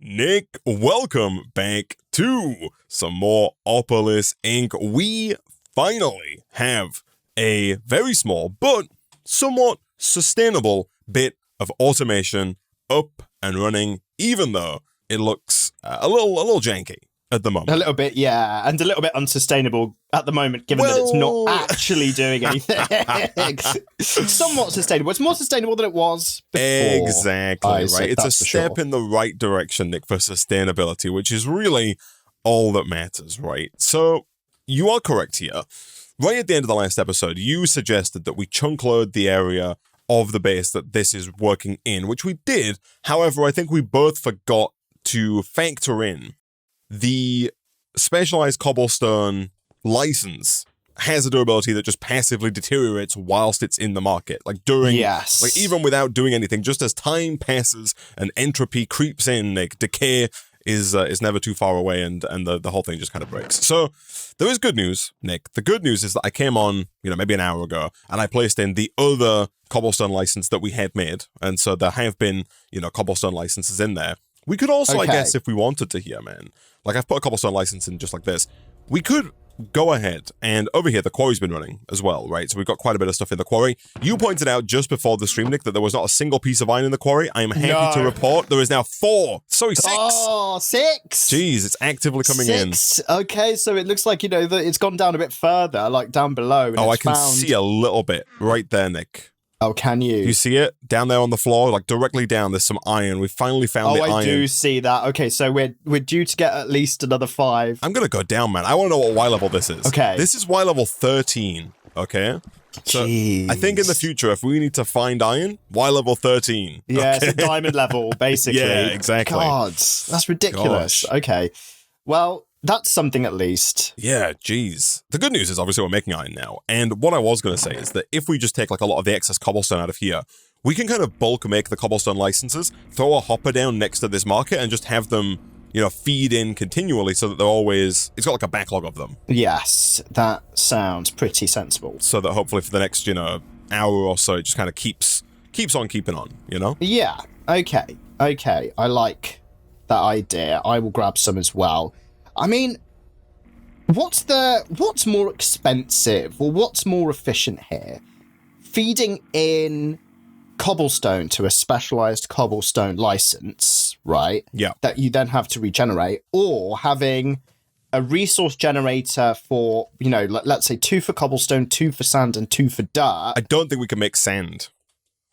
Nick, welcome back to some more Opolis Inc. We finally have a very small but somewhat sustainable bit of automation up and running, even though it looks a little janky at the moment. A little bit, yeah, and a little bit unsustainable at the moment, given that it's not actually doing anything. Somewhat sustainable. It's more sustainable than it was before. Exactly, right? It's a step in the right direction, Nick, for sustainability, which is really all that matters, right? So you are correct here. Right at the end of the last episode, you suggested that we chunk load the area of the base that this is working in, which we did. However, I think we both forgot to factor in the specialized cobblestone license has a durability that just passively deteriorates whilst it's in the market. Like even without doing anything, just as time passes and entropy creeps in, like decay is never too far away, and the whole thing just kind of breaks. So there is good news, Nick. The good news is that I came on, maybe an hour ago, and I placed in the other cobblestone license that we had made, and so there have been, cobblestone licenses in there. We could also, I guess, if we wanted to here, man, like I've put a cobblestone license in just like this, we could go ahead, and over here the quarry's been running as well, right? So we've got quite a bit of stuff in the quarry. You pointed out just before the stream, Nick, that there was not a single piece of iron in the quarry. I am happy to report there is now 4. Sorry, 6. Oh, 6. Jeez, it's actively coming in. Okay, so it looks like, that it's gone down a bit further, like down below. And I can see a little bit right there, Nick. Oh, can you? You see it? Down there on the floor, like directly down, there's some iron. We finally found the iron. Oh, I do see that. Okay, so we're due to get at least another 5. I'm going to go down, man. I want to know what Y level this is. Okay. This is Y level 13, okay? So Jeez. I think in the future, if we need to find iron, Y level 13. Yeah, okay? It's a diamond level, basically. Yeah, exactly. God, that's ridiculous. Gosh. Okay. Well, that's something at least. Yeah, geez. The good news is obviously we're making iron now. And what I was going to say is that if we just take like a lot of the excess cobblestone out of here, we can kind of bulk make the cobblestone licenses, throw a hopper down next to this market and just have them, feed in continually so that they're always, it's got like a backlog of them. Yes, that sounds pretty sensible. So that hopefully for the next, hour or so, it just kind of keeps on keeping on, Yeah, okay. I like that idea. I will grab some as well. I mean, what's more expensive or what's more efficient here? Feeding in cobblestone to a specialized cobblestone license, right? Yeah. That you then have to regenerate, or having a resource generator for, let's say 2 for cobblestone, 2 for sand, and 2 for dirt. I don't think we can make sand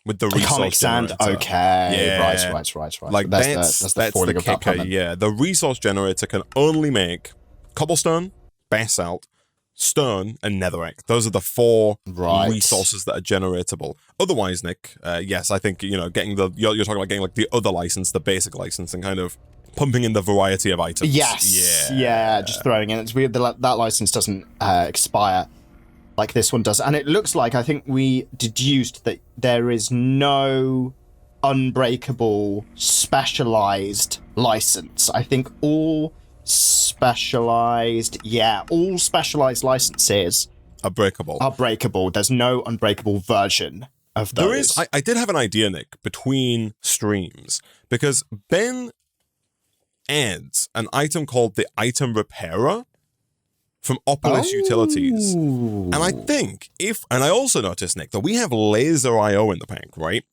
with the resource Iconic sand. generator. Okay. Yeah. Right. Like that's the kicker. Yeah, the resource generator can only make cobblestone, basalt, stone, and netherrack. Those are the 4 resources that are generatable. Otherwise, Nick, yes, I think getting you're talking about getting like the other license, the basic license, and kind of pumping in the variety of items. Yes. Yeah. Just throwing in. It's weird that license doesn't expire like this one does. And it looks like, I think we deduced that there is no unbreakable specialized license. I think all specialized licenses are breakable. There's no unbreakable version of those. There is. I did have an idea, Nick, between streams, because Ben adds an item called the Item Repairer from Opolis Utilities. And I think and I also noticed, Nick, that we have laser IO in the pack, right?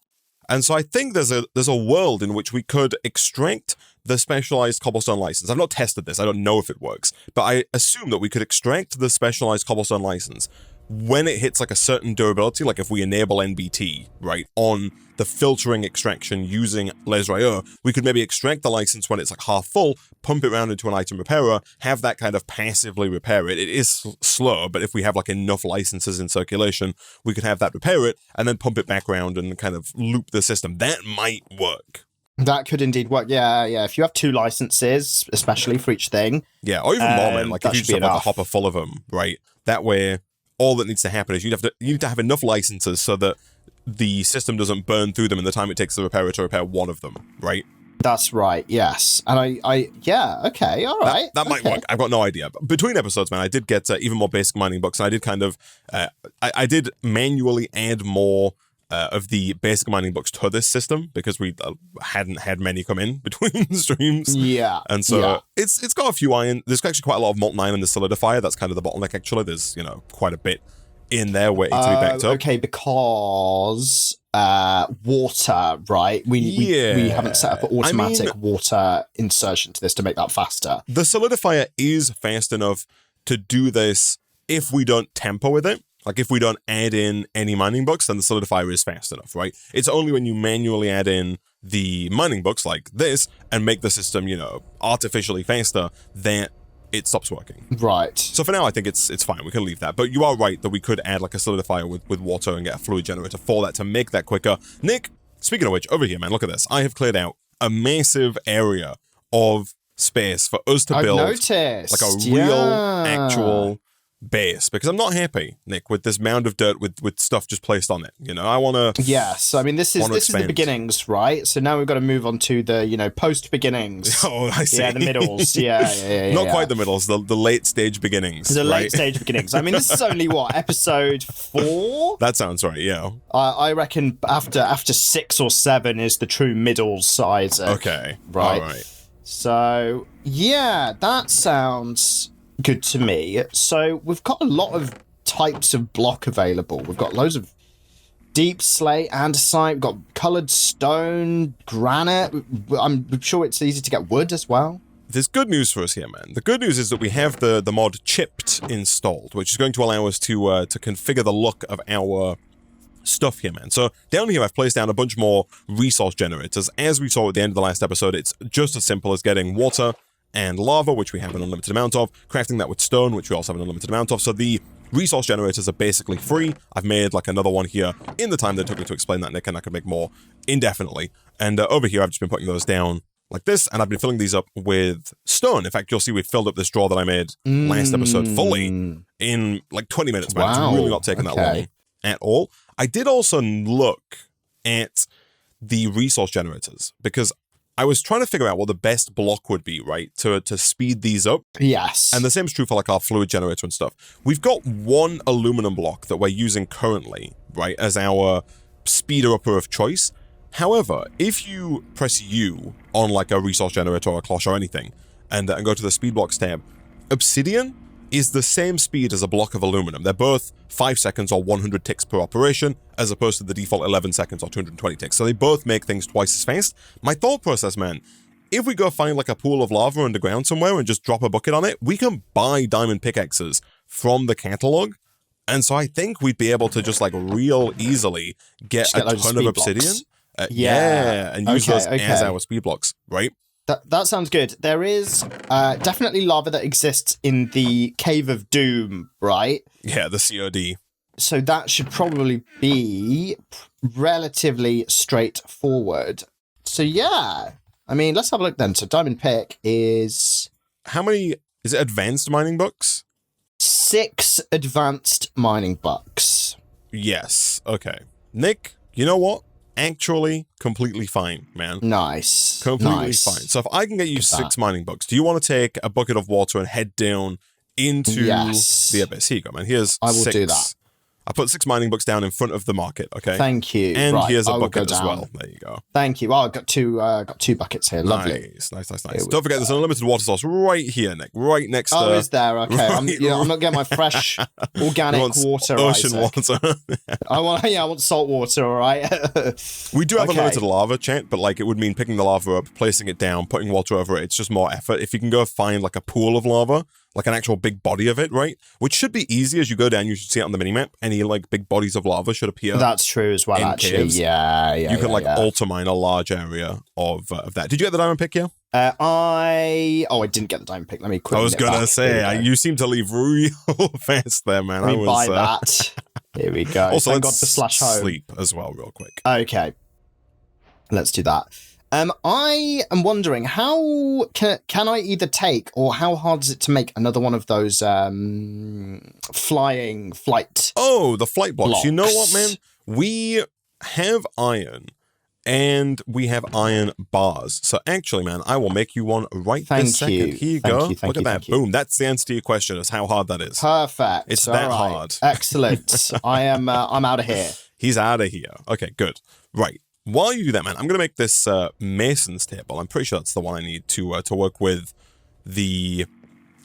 And so I think there's a world in which we could extract the specialized cobblestone license. I've not tested this. I don't know if it works, but I assume that we could extract the specialized cobblestone license when it hits like a certain durability, like if we enable NBT, right, on the filtering extraction using laser IO, we could maybe extract the license when it's like half full, pump it around into an item repairer, have that kind of passively repair it. It is slow, but if we have like enough licenses in circulation, we could have that repair it and then pump it back around and kind of loop the system. That might work. That could indeed work. Yeah. If you have 2 licenses, especially for each thing. Yeah, or even more, man. Like if you just have like a hopper full of them, right? That way, all that needs to happen is you need to have enough licenses so that the system doesn't burn through them in the time it takes the repairer to repair one of them, right? That's right, yes. And okay, all right. That might work. I've got no idea. But between episodes, man, I did get even more basic mining books, and I did kind of, I did manually add more of the basic mining books to this system because we hadn't had many come in between streams. Yeah. And so it's got a few iron. There's actually quite a lot of molten iron in the solidifier. That's kind of the bottleneck, actually. There's, quite a bit in there waiting to be backed up. Okay, because water, right? We haven't set up an automatic water insertion to this to make that faster. The solidifier is fast enough to do this if we don't tamper with it. Like if we don't add in any mining books, then the solidifier is fast enough, right? It's only when you manually add in the mining books like this and make the system, artificially faster that it stops working. Right. So for now, I think it's fine. We can leave that. But you are right that we could add like a solidifier with water and get a fluid generator for that to make that quicker. Nick, speaking of which, over here, man, look at this. I have cleared out a massive area of space for us to build like a real, actual base, because I'm not happy, Nick, with this mound of dirt with stuff just placed on it. I want to. Yes, I mean this is the beginnings, right? So now we've got to move on to the post beginnings. Oh, I see. Yeah, the middles. Yeah. Not quite the middles. The late stage beginnings. The late stage beginnings. I mean, this is only episode 4. That sounds right. Yeah. I reckon after 6 or 7 is the true middle size. Okay. Right. All right. So yeah, that sounds good to me. So we've got a lot of types of block available. We've got loads of deep slate, andesite, we've got coloured stone, granite. I'm sure it's easy to get wood as well. There's good news for us here, man. The good news is that we have the mod chipped installed, which is going to allow us to configure the look of our stuff here, man. So down here, I've placed down a bunch more resource generators. As we saw at the end of the last episode, it's just as simple as getting water and lava, which we have an unlimited amount of, crafting that with stone, which we also have an unlimited amount of. So the resource generators are basically free. I've made like another one here in the time that it took me to explain that, Nick, and I could make more indefinitely. And over here, I've just been putting those down like this, and I've been filling these up with stone. In fact, you'll see we filled up this drawer that I made last episode fully in like 20 minutes, man. Wow. It's really not taking that long at all. I did also look at the resource generators because I was trying to figure out what the best block would be, right, to speed these up. Yes. And the same is true for like our fluid generator and stuff. We've got one aluminum block that we're using currently, right, as our speeder upper of choice. However, if you press U on like a resource generator or a cloche or anything and go to the speed blocks tab, obsidian is the same speed as a block of aluminum. They're both 5 seconds or 100 ticks per operation, as opposed to the default 11 seconds or 220 ticks. So they both make things twice as fast. My thought process, man, if we go find like a pool of lava underground somewhere and just drop a bucket on it, we can buy diamond pickaxes from the catalog. And so I think we'd be able to just like real easily get a ton of obsidian. And use those as our speed blocks, right? That sounds good. There is definitely lava that exists in the Cave of Doom, right? Yeah, the COD. So that should probably be relatively straightforward. So yeah, I mean, let's have a look then. So diamond pick is... How many... Is it advanced mining books? 6 advanced mining books. Yes. Okay. Nick, you know what? Actually, completely fine, man. Nice. Completely fine. So if I can get you 6 mining books, do you want to take a bucket of water and head down into the abyss? Here you go, man. Here's 6. I will do that. I put 6 mining books down in front of the market, okay? Thank you. And here's a bucket as well. There you go. Thank you. Well, I've got two buckets here. Lovely. Nice. Don't forget, there's an unlimited water source right here, Nick. Right next to... Oh, is there? Okay. Right, I'm not getting my fresh organic water. Ocean water. I want salt water, all right? We do have unlimited lava, chat, but like it would mean picking the lava up, placing it down, putting water over it. It's just more effort. If you can go find like a pool of lava, like an actual big body of it, right? Which should be easy as you go down. You should see it on the minimap. Any like big bodies of lava should appear. That's true as well, actually. Caves. Yeah. You can alter mine a large area of that. Did you get the diamond pick here? I didn't get the diamond pick. Let me quickly. I was gonna say you seem to leave real fast there, man. Let me buy that. Here we go. Also, thank God for slash home. Sleep as well, real quick. Okay, let's do that. I am wondering how can I either take or how hard is it to make another one of those flight? Oh, the flight blocks. You know what, man? We have iron and we have iron bars. So actually, man, I will make you one right this second. Here you go. Look at that. Boom. That's the answer to your question, is how hard that is. Perfect. It's that hard. Excellent. I'm out of here. He's out of here. Okay, good. Right. While you do that, man, I'm going to make this mason's table. I'm pretty sure that's the one I need to work with the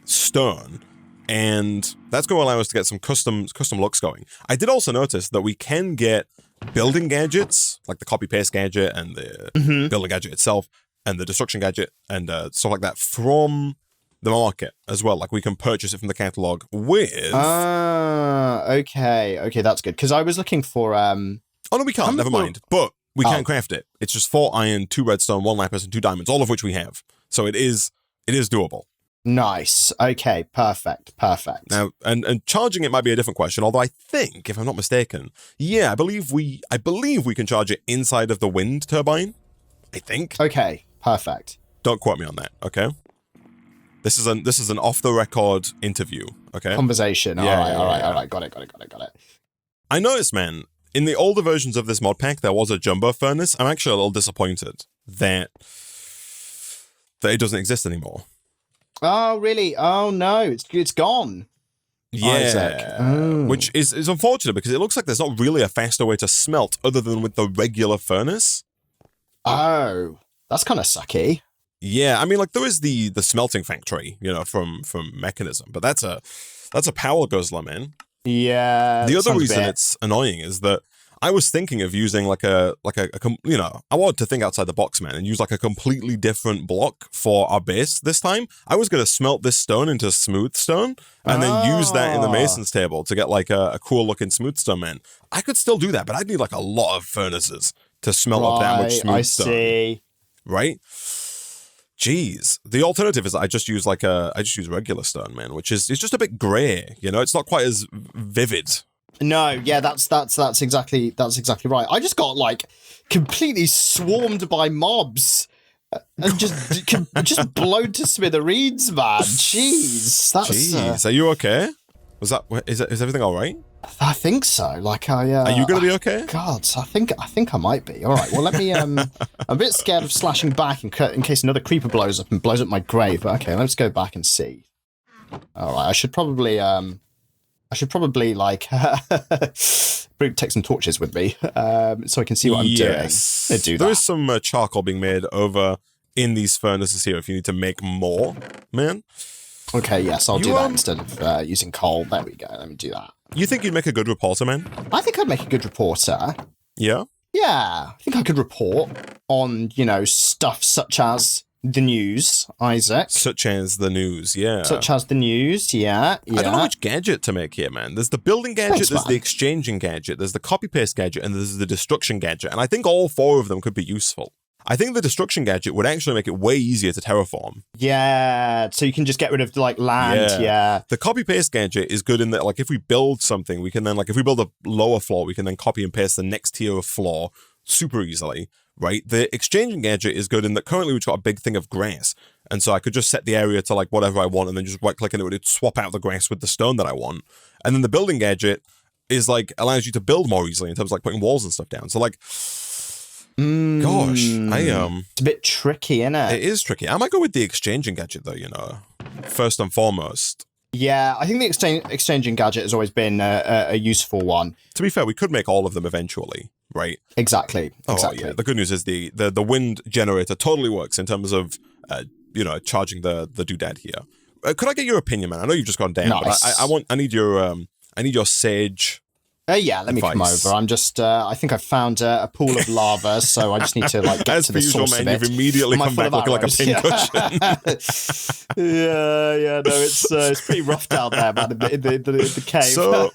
stone. And that's going to allow us to get some custom looks going. I did also notice that we can get building gadgets, like the copy-paste gadget and the building gadget itself, and the destruction gadget and stuff like that from the market as well. Like we can purchase it from the catalog with... Okay, that's good. Because I was looking for... Oh, no, we can't. Never mind. But we can craft it. It's just 4 iron, 2 redstone, 1 lapis, and 2 diamonds, all of which we have. So it is doable. Nice. Okay, perfect. Now, and charging it might be a different question, although I think, if I'm not mistaken, I believe we can charge it inside of the wind turbine. I think. Okay, perfect. Don't quote me on that, okay? This is an off-the-record interview, okay? Conversation. Yeah, all right. Got it. I noticed, man, in the older versions of this mod pack, there was a jumbo furnace. I'm actually a little disappointed that it doesn't exist anymore. Oh, really? Oh, no. It's gone. Yeah. Isaac. Oh. Which is unfortunate because it looks like there's not really a faster way to smelt other than with the regular furnace. Oh, that's kind of sucky. Yeah, I mean, like there is the smelting factory, from Mechanism, but that's a power guzzler, man. Yeah. The other reason it's annoying is that I was thinking of using I wanted to think outside the box, man, and use like a completely different block for our base this time. I was going to smelt this stone into smooth stone and then use that in the mason's table to get like a cool looking smooth stone, man. I could still do that, but I'd need like a lot of furnaces to smelt up that much smooth stone. I see. Right? Jeez. The alternative is I just use regular stone, man, which is just a bit grey, it's not quite as vivid. No, yeah, that's exactly right. I just got like completely swarmed by mobs and just blown to smithereens, man. Jeez, are you okay? Is everything all right? I think so. Like are you gonna be okay? God, I think I might be. All right. Well, let me. I'm a bit scared of slashing back in case another creeper blows up my grave. But okay, let's go back and see. All right. I should probably like take some torches with me so I can see what I'm doing. There is some charcoal being made over in these furnaces here if you need to make more, man. Okay, yes, I'll do that instead of using coal. There we go. Let me do that. You think you'd make a good reporter, man? I think I'd make a good reporter. Yeah? Yeah. I think I could report on, stuff such as the news, Isaac. Such as the news, yeah. Such as the news, yeah. I don't know which gadget to make here, man. There's the building gadget, there's the exchanging gadget, there's the copy-paste gadget, and there's the destruction gadget. And I think all 4 of them could be useful. I think the destruction gadget would actually make it way easier to terraform. Yeah, so you can just get rid of like land, yeah. The copy-paste gadget is good in that, like, if we build something, we can then, like, if we build a lower floor, we can then copy and paste the next tier of floor super easily, right? The exchanging gadget is good in that currently we've got a big thing of grass, and so I could just set the area to, like, whatever I want, and then just right-click and it would swap out the grass with the stone that I want. And then the building gadget is, like, allows you to build more easily in terms of, like, putting walls and stuff down. So, like... Gosh, it's a bit tricky, isn't it? It is tricky. I might go with the exchanging gadget, though, first and foremost. Yeah, I think the exchanging gadget has always been a useful one. To be fair, we could make all of them eventually, right? Exactly. Oh, yeah. The good news is the wind generator totally works in terms of, charging the doodad here. Could I get your opinion, man? I know you've just gone down, nice. But I need your sage... yeah, let me come over. I'm just, I think I've found a pool of lava, so I just need to, like, get to the source of it. You've immediately come back looking like a pincushion. yeah, no, it's pretty rough down there, man, in the cave. So,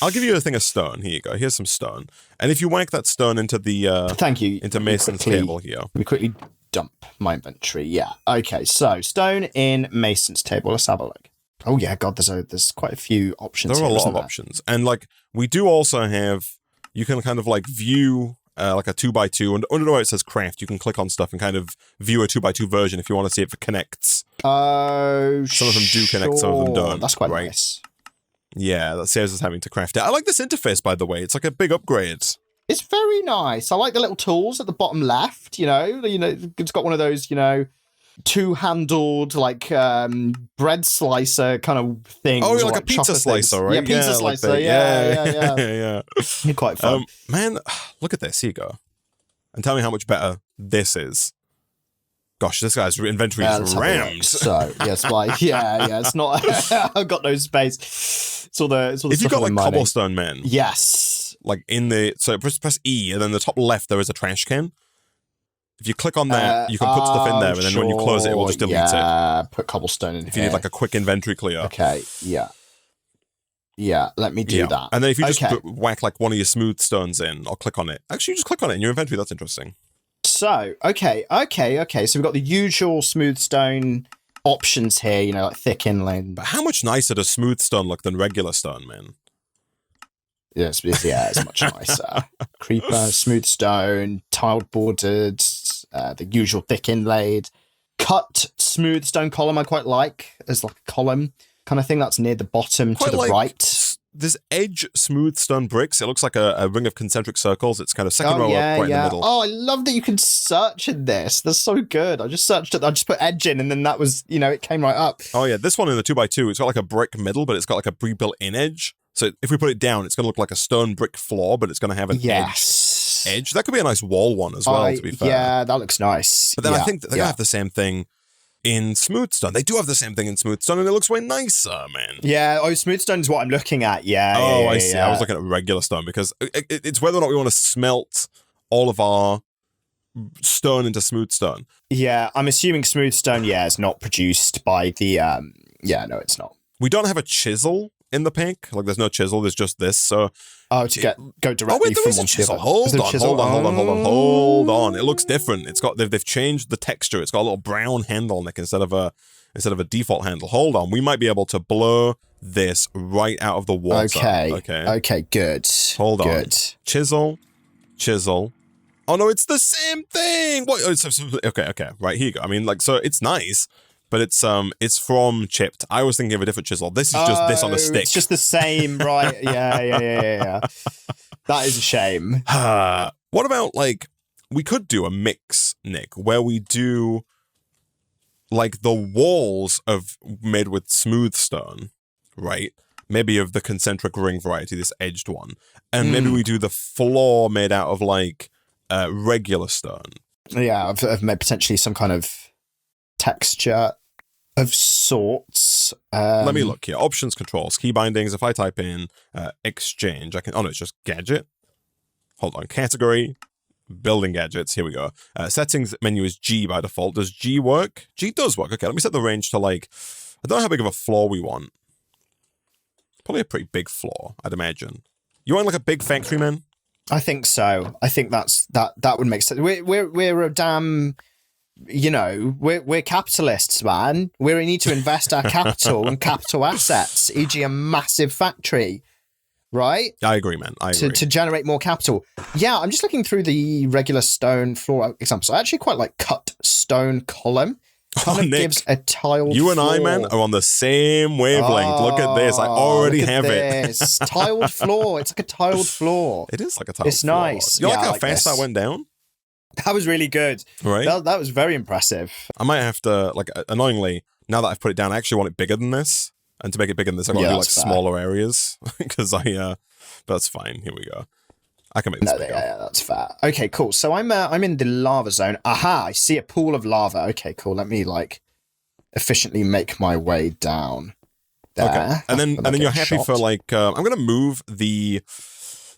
I'll give you a thing of stone. Here you go. Here's some stone. And if you whack that stone into the... Thank you. Into Mason's table here. Let me quickly dump my inventory, yeah. Okay, so, stone in Mason's table. Let's have a look. Oh yeah, God, there's quite a few options. There are a lot of options, and like we do also have, you can kind of like view like a 2x2, and under where it says craft, you can click on stuff and kind of view a 2x2 version if you want to see if it connects. Oh, some of them do connect, some of them don't. That's quite nice. Yeah, that saves us having to craft it. I like this interface, by the way. It's like a big upgrade. It's very nice. I like the little tools at the bottom left. It's got one of those, two-handled like bread slicer kind of thing. Oh, like a pizza slicer, right? Yeah, pizza slicer. Like yeah. Yeah. Quite fun. Man, look at this. Here you go. And tell me how much better this is. Gosh, this guy's inventory is rammed. So, yes, it's not. I've got no space. It's all the if you've got like mining. cobblestone, man. Yes. Like so press E, and then the top left there is a trash can. If you click on that, you can put stuff in there, and then when you close it, it will just delete it. Put cobblestone in. If you need like a quick inventory clear. Okay. Yeah. Let me do that. And then if you just whack like one of your smooth stones in, or click on it. Actually, you just click on it in your inventory. That's interesting. So, okay. So we've got the usual smooth stone options here, like thick inlay. But how much nicer does smooth stone look than regular stone, man? Yes, it's much nicer. Creeper, smooth stone, tiled bordered, the usual thick inlaid. Cut smooth stone column I quite like as like a column kind of thing that's near the bottom to the right. This edge smooth stone bricks. It looks like a ring of concentric circles. It's kind of second row up right in the middle. Oh, I love that you can search in this. That's so good. I just searched it. I just put edge in, and then that was, it came right up. Oh yeah, this one in the 2x2, it's got like a brick middle, but it's got like a pre-built in edge. So if we put it down, it's going to look like a stone brick floor, but it's going to have an edge. That could be a nice wall one as well, to be fair. Yeah, that looks nice. But then I think they're going to have the same thing in smooth stone. They do have the same thing in smooth stone, and it looks way nicer, man. Yeah, smooth stone is what I'm looking at. I see. I was looking at regular stone because it's whether or not we want to smelt all of our stone into smooth stone. Yeah, I'm assuming smooth stone, is not produced by the... no, it's not. We don't have a chisel in the pack. Like, there's no chisel. There's just this. So go directly from one to the other. Hold on. It looks different. It's got they've changed the texture. It's got a little brown handle neck instead of a default handle. Hold on. We might be able to blow this right out of the water. Okay, good. Hold on. Good. Chisel. Oh no, it's the same thing. What? Okay. Right, here you go. I mean, like, so it's nice. But it's from chipped. I was thinking of a different chisel. This is just this on a stick. It's just the same, right? Yeah. That is a shame. What about, like, we could do a mix, Nick, where we do like the walls made with smooth stone, right? Maybe of the concentric ring variety, this edged one, and maybe we do the floor made out of like regular stone. Yeah, I've made potentially some kind of texture of sorts. Let me look here. Options, controls, key bindings. If I type in exchange, I can... Oh, no, it's just gadget. Hold on. Category, building gadgets. Here we go. Settings menu is G by default. Does G work? G does work. Okay, let me set the range to like... I don't know how big of a floor we want. Probably a pretty big floor, I'd imagine. You want like a big factory, man? I think so. I think that would make sense. We're a damn... we're capitalists, man. We need to invest our capital and capital assets, e.g. a massive factory, right? I agree, man. I agree. To generate more capital. Yeah, I'm just looking through the regular stone floor examples. I actually quite like cut stone column. Kind of Nick, gives a tiled you and floor. I, man, are on the same wavelength. Look at this. I already have it. Tiled floor. It's like a tiled floor. It is like a tiled floor. It's nice. You like how fast that went down? That was really good. Right? That was very impressive. I might have to, like, annoyingly, now that I've put it down, I actually want it bigger than this. And to make it bigger than this, I've got to do, like, smaller areas. Because that's fine. Here we go. I can make this bigger. Yeah, that's fair. Okay, cool. So I'm in the lava zone. Aha, I see a pool of lava. Okay, cool. Let me, like, efficiently make my way down there. Okay. And then you're happy for, like, I'm going to move the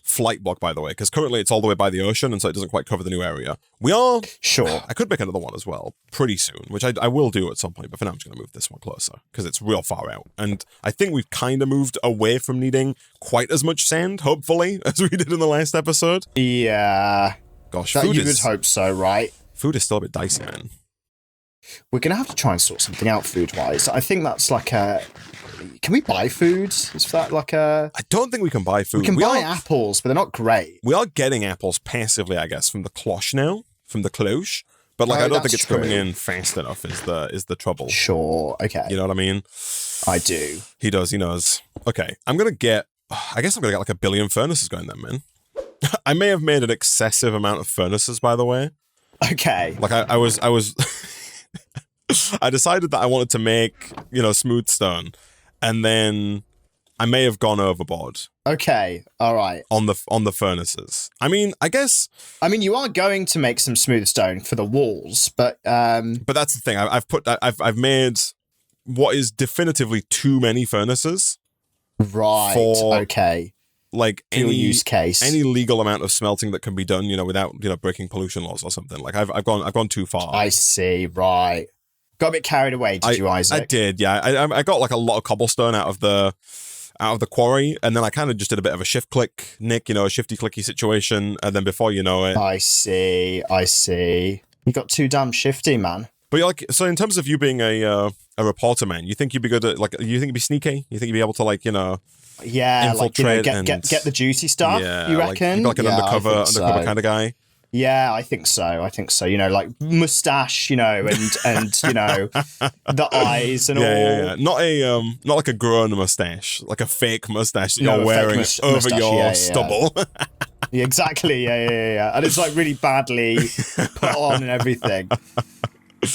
flight block, by the way, because currently it's all the way by the ocean, and so it doesn't quite cover the new area. We are... Sure. I could make another one as well, pretty soon, which I will do at some point, but for now I'm just going to move this one closer, because it's real far out. And I think we've kind of moved away from needing quite as much sand, hopefully, as we did in the last episode. Yeah. Gosh, you would hope so, right? Food is still a bit dicey, man. We're going to have to try and sort something out food-wise. I think that's like a... Can we buy food? Is that like a... I don't think we can buy food. We can buy apples, but they're not great. We are getting apples passively, I guess, from the cloche now, from the cloche. But like, I don't think it's coming in fast enough is the trouble. Sure, okay. You know what I mean? I do. He does, he knows. Okay, I guess I'm going to get like 1 billion furnaces going then, man. I may have made an excessive amount of furnaces, by the way. Okay. Like I was I decided that I wanted to make, smooth stone, and then I may have gone overboard. Okay, all right. On the furnaces. I mean, I guess. I mean, you are going to make some smooth stone for the walls, but that's the thing. I've made what is definitively too many furnaces. Right. Okay. Like any use case, any legal amount of smelting that can be done, without breaking pollution laws or something. Like I've gone too far. I see. Right. Got a bit carried away, did you, Isaac? I did. Yeah. I got like a lot of cobblestone out of the quarry, and then I kind of just did a bit of a shift click, Nick. A shifty clicky situation, and then before you know it, I see. You got too damn shifty, man. But so in terms of you being a reporter, man, you think you'd be good at you think you'd be sneaky? You think you'd be able to yeah, infiltrate get the juicy stuff. Yeah, you reckon? Like an undercover kind of guy. Yeah, I think so. Like mustache, and the eyes and all. Yeah. Not like a grown mustache, like a fake mustache that you're wearing over your stubble. Yeah, exactly. Yeah. And it's like really badly put on and everything.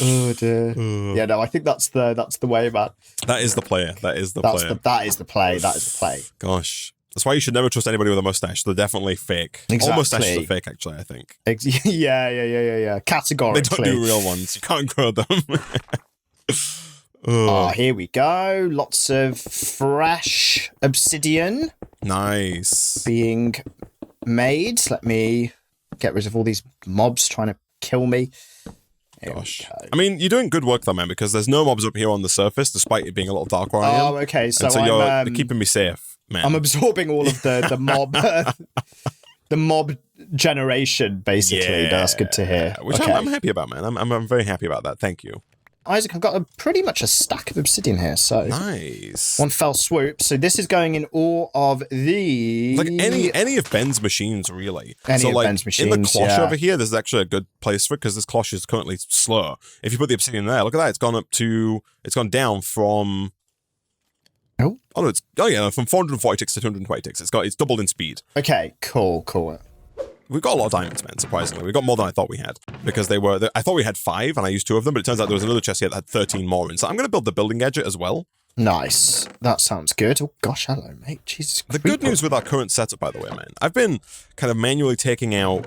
Oh dear. Yeah, no, I think that's the way, man. That is the player. That is the play. Gosh. That's why you should never trust anybody with a mustache. They're definitely fake. Exactly. All mustaches are fake, actually, I think. Yeah. Categorically. They don't do real ones. You can't grow them. Here we go. Lots of fresh obsidian. Nice. Being made. Let me get rid of all these mobs trying to kill me. Gosh. I mean, you're doing good work though, man, because there's no mobs up here on the surface, despite it being a little dark where I am. Oh, okay. So you're keeping me safe, man. I'm absorbing all of the mob, the mob generation, basically. Yeah. That's good to hear. Which I'm happy about, man. I'm very happy about that. Thank you. Isaac, I've got pretty much a stack of obsidian here, so nice. One fell swoop. So this is going in all of the any of Ben's machines, really. Ben's machines. In the cloche over here, there's actually a good place for it because this cloche is currently slow. If you put the obsidian there, look at that. It's gone down from. Oh no! From 440 ticks to 220 ticks. It's doubled in speed. Okay, cool. We've got a lot of diamonds, man, surprisingly. We got more than I thought we had. Because I thought we had 5, and I used 2 of them, but it turns out there was another chest here that had 13 more in. So I'm going to build the building gadget as well. Nice. That sounds good. Oh, gosh, hello, mate. Jesus Christ. The good news with our current setup, by the way, man, I've been kind of manually taking out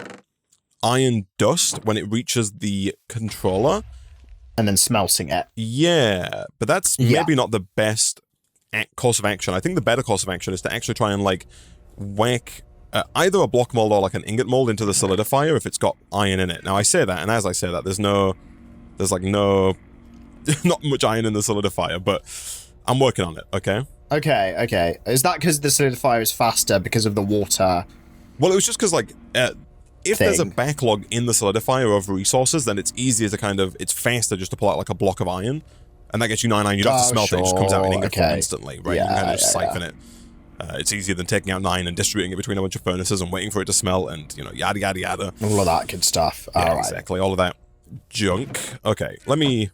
iron dust when it reaches the controller. And then smelting it. Yeah, but that's maybe not the best course of action. I think the better course of action is to actually try and, whack either a block mold or an ingot mold into the solidifier if it's got iron in it. Now I say that, and as I say that, there's not much iron in the solidifier, but I'm working on it. Okay. Is that because the solidifier is faster because of the water? Well, it was just because if there's a backlog in the solidifier of resources, then it's easier to it's faster just to pull out a block of iron, and that gets you 9 iron. You don't have to smelt it; it just comes out in ingot form instantly, right? Yeah, you can just siphon it. It's easier than taking out 9 and distributing it between a bunch of furnaces and waiting for it to smelt and, yada, yada, yada. All of that good stuff. Yeah, exactly. All of that junk. Okay, let me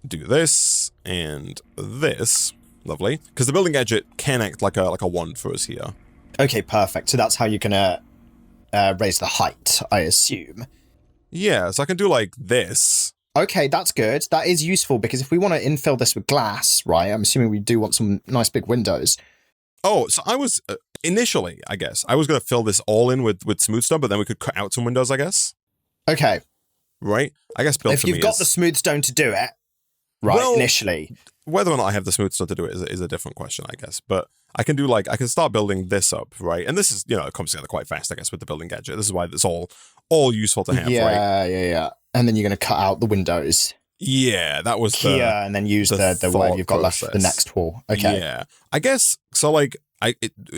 do this and this. Lovely. Because the building gadget can act like a wand for us here. Okay, perfect. So that's how you're going to raise the height, I assume. Yeah, so I can do this. Okay, that's good. That is useful because if we want to infill this with glass, right, I'm assuming we do want some nice big windows. Oh, so I was, initially, I guess, I was going to fill this all in with smooth stone, but then we could cut out some windows, I guess. Okay. Right? I guess built if you've got the smooth stone to do it, right, initially. Whether or not I have the smooth stone to do it is a different question, I guess. But I can do, I can start building this up, right? And this is, it comes together quite fast, I guess, with the building gadget. This is why it's all useful to have, right? Yeah. And then you're going to cut out the windows. Yeah, that was here, and then use the whatever you've got left for the next wall. Okay. Yeah, I guess so. It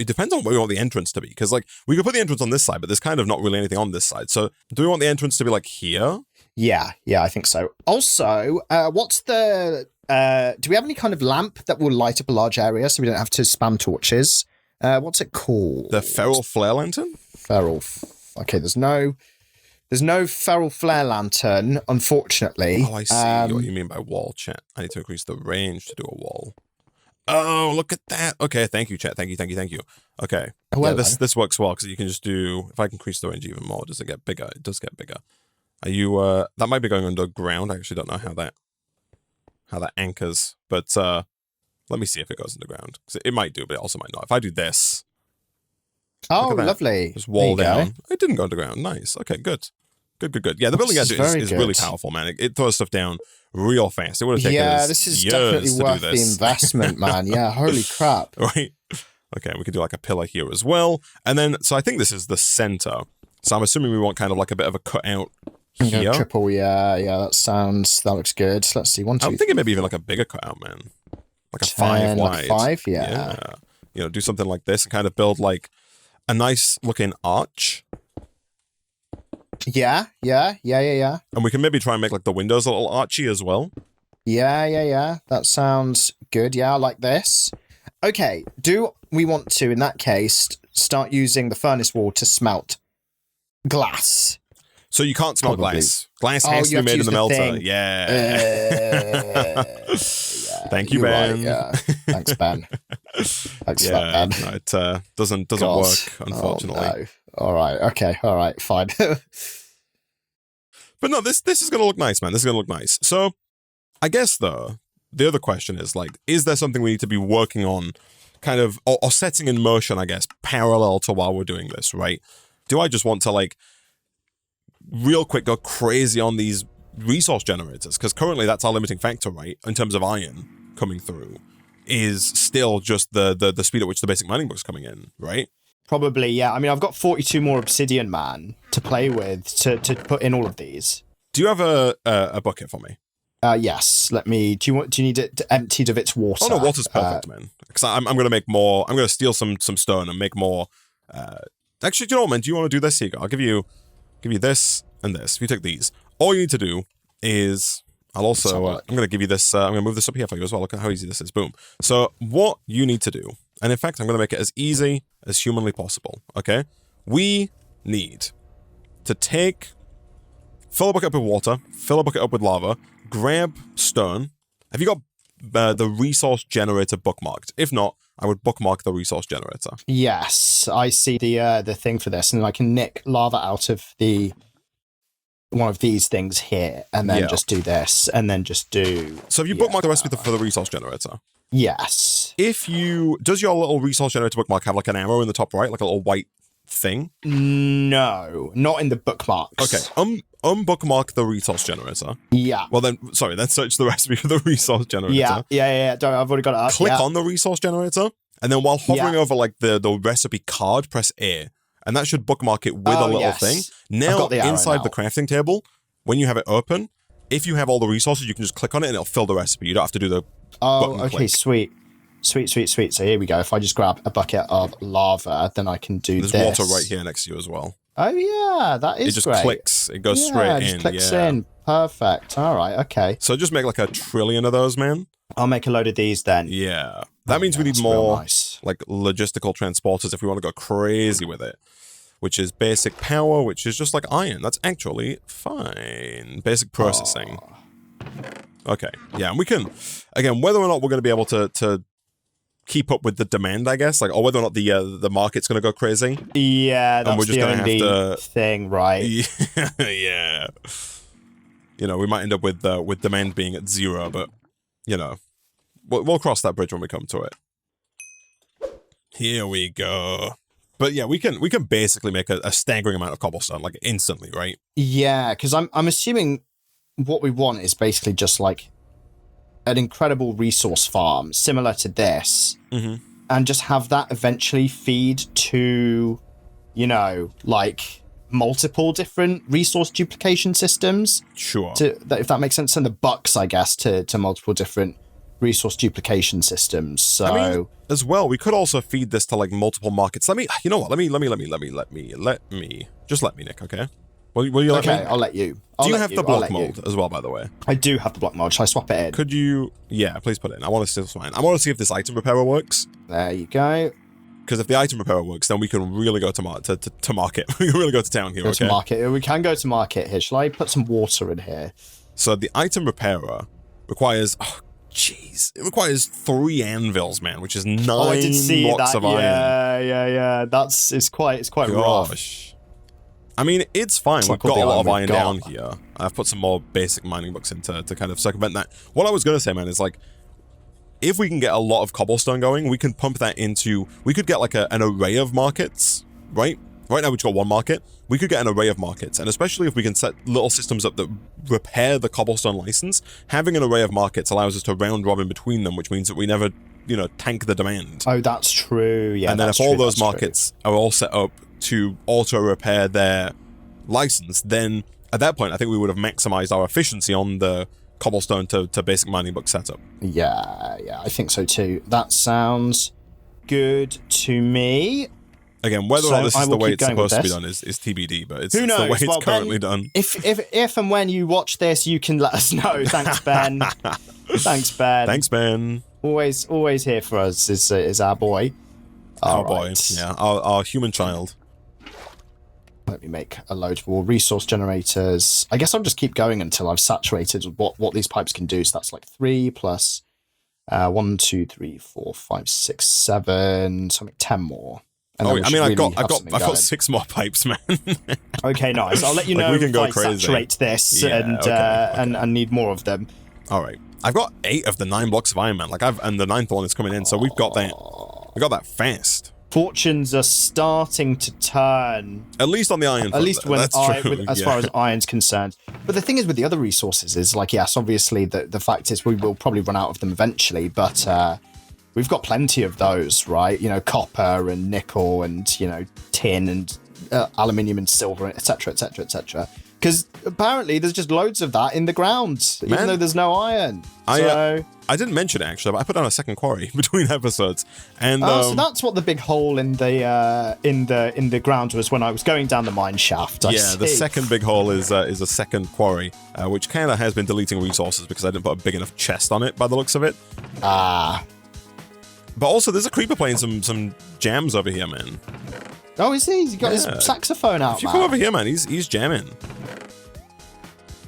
depends on what we want the entrance to be, because we could put the entrance on this side, but there's kind of not really anything on this side. So do we want the entrance to be here? Yeah, I think so. Also, what's the? Do we have any kind of lamp that will light up a large area so we don't have to spam torches? What's it called? The feral flare lantern. Okay, there's no feral flare lantern, unfortunately. Oh, I see what you mean by wall, chat. I need to increase the range to do a wall. Oh, look at that. Okay, thank you, chat. Thank you. Okay. Oh, yeah, this works well because you can just do, if I can increase the range even more, does it get bigger? It does get bigger. Are you, that might be going underground. I actually don't know how that how that anchors. But let me see if it goes underground. It might do, but it also might not. If I do this. Oh, lovely. Just wall down. It didn't go underground. Nice. Okay, good. Good. Yeah, the building edge is really powerful, man. It throws stuff down real fast. It would have taken us this is years definitely to worth do this. the investment, man. Yeah, holy crap. Right? Okay, we could do like a pillar here as well. And then, so I think this is the center. So I'm assuming we want kind of like a bit of a cutout here. Triple, yeah, that looks good. Let's see, 1, 2, I'm thinking maybe even like a bigger cutout, man. Like a 5 wide. Like 5, yeah. You know, do something like this and kind of build like a nice looking arch. Yeah. And we can maybe try and make like the windows a little archy as well. Yeah. That sounds good. Yeah, I like this. Okay, do we want to, in that case, start using the furnace wall to smelt glass? So you can't smelt glass. Glass has to be made in the melter. Yeah. Thank you, Ben. Right, yeah. Thanks, Ben. Thanks for that, Ben. No, it doesn't work, unfortunately. Oh, no. All right, fine. But no, this is going to look nice, man. This is going to look nice. So I guess, though, the other question is, like, is there something we need to be working on kind of, or setting in motion, I guess, parallel to while we're doing this, right? Do I just want to, like, real quick go crazy on these resource generators? Because currently that's our limiting factor, right? In terms of iron coming through, is still just the speed at which the basic mining book's coming in, right? Probably, yeah. I mean, I've got 42 more obsidian, man, to play with to put in all of these. Do you have a bucket for me? Yes. Let me. Do you need it emptied of its water? Oh no, water's perfect, man. Because I'm going to make more. I'm going to steal some stone and make more. Actually, do you know what, man? Do you want to do this? Here you go. I'll give you this and this. If you take these, all you need to do is. I'll also. I'm going to give you this. I'm going to move this up here for you as well. Look at how easy this is. Boom. So what you need to do, and in fact, I'm going to make it as easy as humanly possible. Okay. We need to fill a bucket up with water, fill a bucket up with lava, grab stone. Have you got the resource generator bookmarked? If not, I would bookmark the resource generator. Yes, I see the thing for this, and I can nick lava out of one of these things here, and then just do this, and then just do. So have you bookmarked the recipe for the resource generator? Yes. Does your little resource generator bookmark have like an arrow in the top right, like a little white thing? No, not in the bookmarks. Okay. Unbookmark the resource generator. Yeah. Well then, sorry, then search the recipe for the resource generator. Yeah. Don't, I've already got it up. Click on the resource generator, and then while hovering over like the recipe card, press A, and that should bookmark it with a little thing. Now, inside the crafting table, when you have it open, if you have all the resources, you can just click on it and it'll fill the recipe. You don't have to do the button okay, click. Sweet. So here we go. If I just grab a bucket of lava, then I can do There's this. water right here next to you as well. Oh yeah, that is great. It just clicks. It goes straight in. Clicks in. Perfect. All right. Okay. So just make like a trillion of those, man. I'll make a load of these then. Yeah. That means we need more like logistical transporters if we want to go crazy with it. Which is basic power, which is just like iron. That's actually fine. Basic processing. Okay. Yeah, and we can, again, whether or not we're going to be able to keep up with the demand, I guess, like, or whether or not the market's going to go crazy. Yeah, that's we're just the only thing, right? Yeah. You know, we might end up with demand being at 0, but you know, we'll cross that bridge when we come to it. Here we go. But yeah, we can basically make a staggering amount of cobblestone like instantly, right? Yeah, because I'm assuming what we want is basically just like an incredible resource farm similar to this, and just have that eventually feed to, you know, like multiple different resource duplication systems. Sure. If that makes sense, and the bucks, I guess, to multiple different resource duplication systems. So I mean, as well, we could also feed this to like multiple markets. You know what? Let me. Just let me, Nick. Okay. Will you let me? Okay, I'll let you. Do you have the block mold as well, by the way? I do have the block mold. Shall I swap it in? Could you? Yeah, please put it in. I want to see mine. I want to see if this item repairer works. There you go. Because if the item repairer works, then we can really go to market. We can really go to town here. To market. We can go to market here. Shall I put some water in here? So the item repairer requires. Oh, jeez, it requires 3 anvils, man, which is 9 blocks of iron. Yeah. It's quite rough. I mean, it's fine. We've got a lot of iron down got. here. I've put some more basic mining books in to kind of circumvent that. What I was going to say, man, is like, if we can get a lot of cobblestone going, we can pump that into... We could get like an array of markets, right? Right now we've got one market. We could get an array of markets, and especially if we can set little systems up that repair the cobblestone license, having an array of markets allows us to round robin between them, which means that we never, tank the demand. Oh, that's true. Yeah, and then if all those markets are all set up to auto-repair their license, then at that point, I think we would have maximized our efficiency on the cobblestone to basic mining book setup. Yeah, I think so too. That sounds good to me. Again, whether or not this is the way it's supposed to be done is TBD, but it's the way it's currently done. If and when you watch this, you can let us know. Thanks, Ben. Thanks, Ben. Thanks, Ben. Always here for us is our boy. Our boy, yeah, our human child. Let me make a load more resource generators. I guess I'll just keep going until I've saturated what these pipes can do. So that's like 3 plus 1, 2, 3, 4, 5, 6, 7, something 10 more. And I've got 6 more pipes, man. Okay, nice. I'll let you know if I saturate this and need more of them. All right, I've got 8 of the 9 blocks of iron, man. And the 9th one is coming in, so we've got that. We got that fast. Fortunes are starting to turn. At least on the iron front. At least as far as iron's concerned. But the thing is with the other resources is, like, yes, obviously the fact is we will probably run out of them eventually, but we've got plenty of those, right? Copper and nickel and, tin and aluminium and silver, etc., etc., etc. Because apparently there's just loads of that in the ground, even though there's no iron. I didn't mention it actually, but I put down a second quarry between episodes, and so that's what the big hole in the ground was when I was going down the mine shaft. The second big hole is a second quarry, which kind of has been deleting resources because I didn't put a big enough chest on it by the looks of it. But also, there's a creeper playing some jams over here, man. Oh, is he? He's got his saxophone out. If you come over here, man, he's jamming.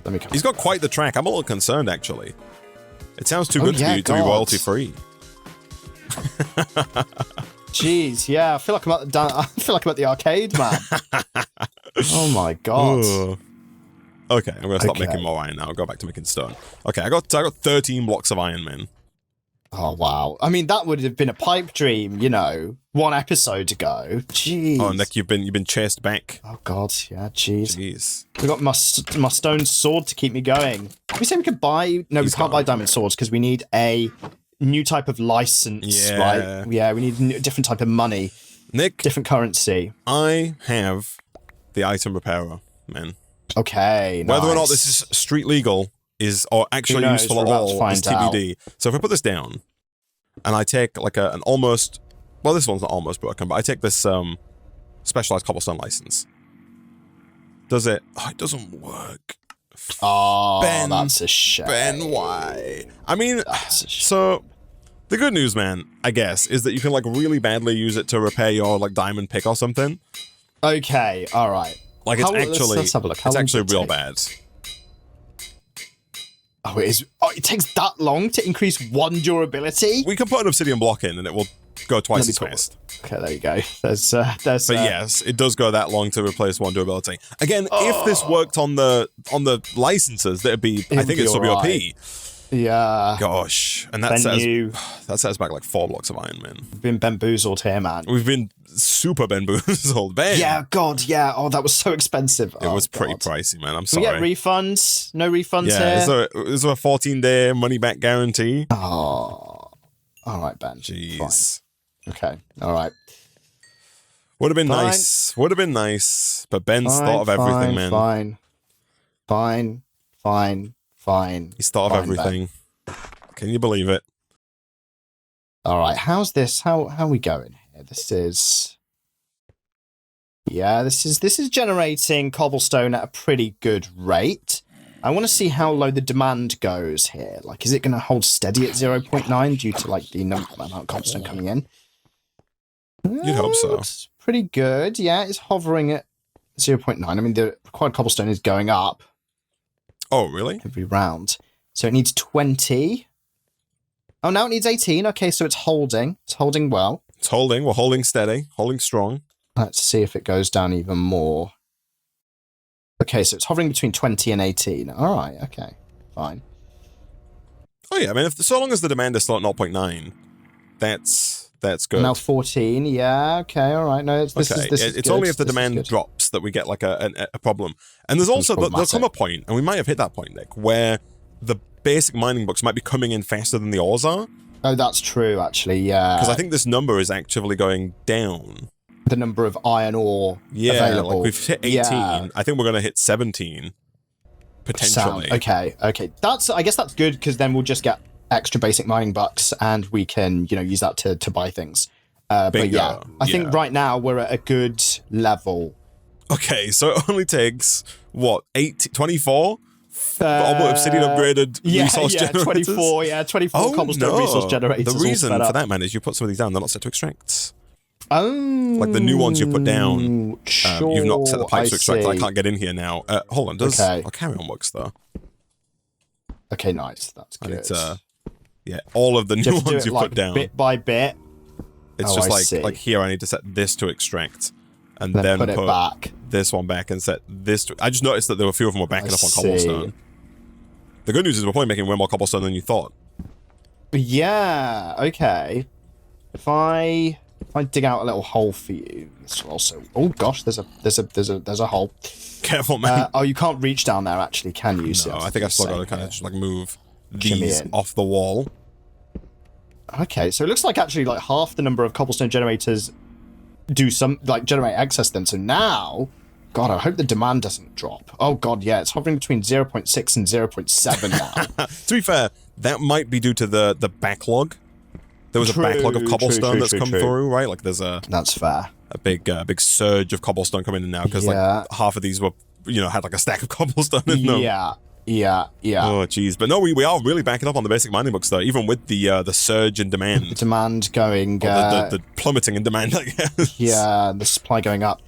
Let me come. He's got quite the track. I'm a little concerned, actually. It sounds too good for you to be royalty free. Jeez, yeah, I feel like I'm at the arcade, man. Oh my god. Ooh. Okay, I'm gonna stop making more iron now. I'll go back to making stone. Okay, I got 13 blocks of iron, man. Oh wow! I mean, that would have been a pipe dream, 1 episode ago. Jeez. Oh, Nick, you've been chased back. Oh god, yeah, jeez. Jeez. We got my stone sword to keep me going. We say we could buy. No, we can't buy diamond swords because we need a new type of license, right? Yeah, we need a different type of money. Nick, different currency. I have the item repairer, man. Okay. Whether or not this is street legal or actually useful at all is TBD. So if I put this down, and I take like an almost, well, this one's not almost broken, but I take this specialized cobblestone license. Does it? Oh, it doesn't work. Oh, Ben, that's a shame. Ben, why? I mean, so the good news, man, I guess, is that you can like really badly use it to repair your like diamond pick or something. Okay, all right. Like let's have a look. It's actually real bad. Oh, it is. Oh, it takes that long to increase 1 durability? We can put an obsidian block in and it will go twice as fast. Okay, there you go. There's but yes, it does go that long to replace 1 durability. Again, if this worked on the licenses, I think it'd still be OP. Yeah. Gosh. And that sets back like 4 blocks of iron, man. We've been bamboozled here, man. We've been super bamboozled, man. Yeah, God, yeah. Oh, that was so expensive. It was pretty pricey, man. I'm sorry. Can we get refunds? No refunds here? Is there a 14-day money-back guarantee? Oh. All right, Ben. Jeez. Fine. Okay, all right. Would have been nice. Would have been nice. But Ben's thought of everything, man. Fine. He's thought of everything. Ben. Can you believe it? All right. How's this? How are we going here? This is generating cobblestone at a pretty good rate. I want to see how low the demand goes here. Like, is it going to hold steady at 0.9 due to like the amount of cobblestone coming in? You'd hope so. Looks pretty good. Yeah, it's hovering at 0.9. I mean, the required cobblestone is going up. Oh, really? Every round. So it needs 20. Oh, now it needs 18. Okay, so it's holding. It's holding well. It's holding. We're holding steady. Holding strong. Let's see if it goes down even more. Okay, so it's hovering between 20 and 18. All right, okay, fine. Oh yeah, I mean, so long as the demand is still at 0.9, that's good. Now 14, yeah, okay, all right. No, this is only if the demand drops that we get like a problem. And there's also, there'll come a point, and we might have hit that point, Nick, where the basic mining books might be coming in faster than the ores are. Oh, that's true, actually, yeah. Because I think this number is actually going down. The number of iron ore available. Like we've hit 18. Yeah. I think we're going to hit 17. Potentially. Okay. I guess that's good, because then we'll just get extra basic mining bucks, and we can, use that to buy things. But yeah, I think right now we're at a good level. Okay, so it only takes, 24? Obsidian upgraded resource generators? 24 cobblestone resource generators. The reason for that, man, is you put some of these down, they're not set to extract. Oh. Like the new ones you put down, you've not set the pipes to extract, I can't get in here now. Hold on, I'll carry on works though. Okay, nice, that's good. All of the new ones you put down. Bit by bit. It's just like here I need to set this to extract, and then put it back. This one back and set this to... I just noticed that there were a few of them were backing up on cobblestone. The good news is we're probably making way more cobblestone than you thought. Yeah, okay. If I dig out a little hole for you, this will also... Oh gosh, there's a hole. Careful, man. You can't reach down there actually, can you? No, I think I've still got to kind of just like move these off the wall. Okay, so it looks like actually like half the number of cobblestone generators do generate excess then. So now, God, I hope the demand doesn't drop. Oh God, yeah, it's hovering between 0.6 and 0.7 now. To be fair, that might be due to the backlog. There was a backlog of cobblestone that's come through, right? Like there's that's fair. A big surge of cobblestone coming in now, because like half of these were had like a stack of cobblestone in them. Yeah. Oh, geez. But no, we are really backing up on the basic mining books, though, even with the surge in demand. The demand going... the plummeting in demand, I guess. Yeah, the supply going up.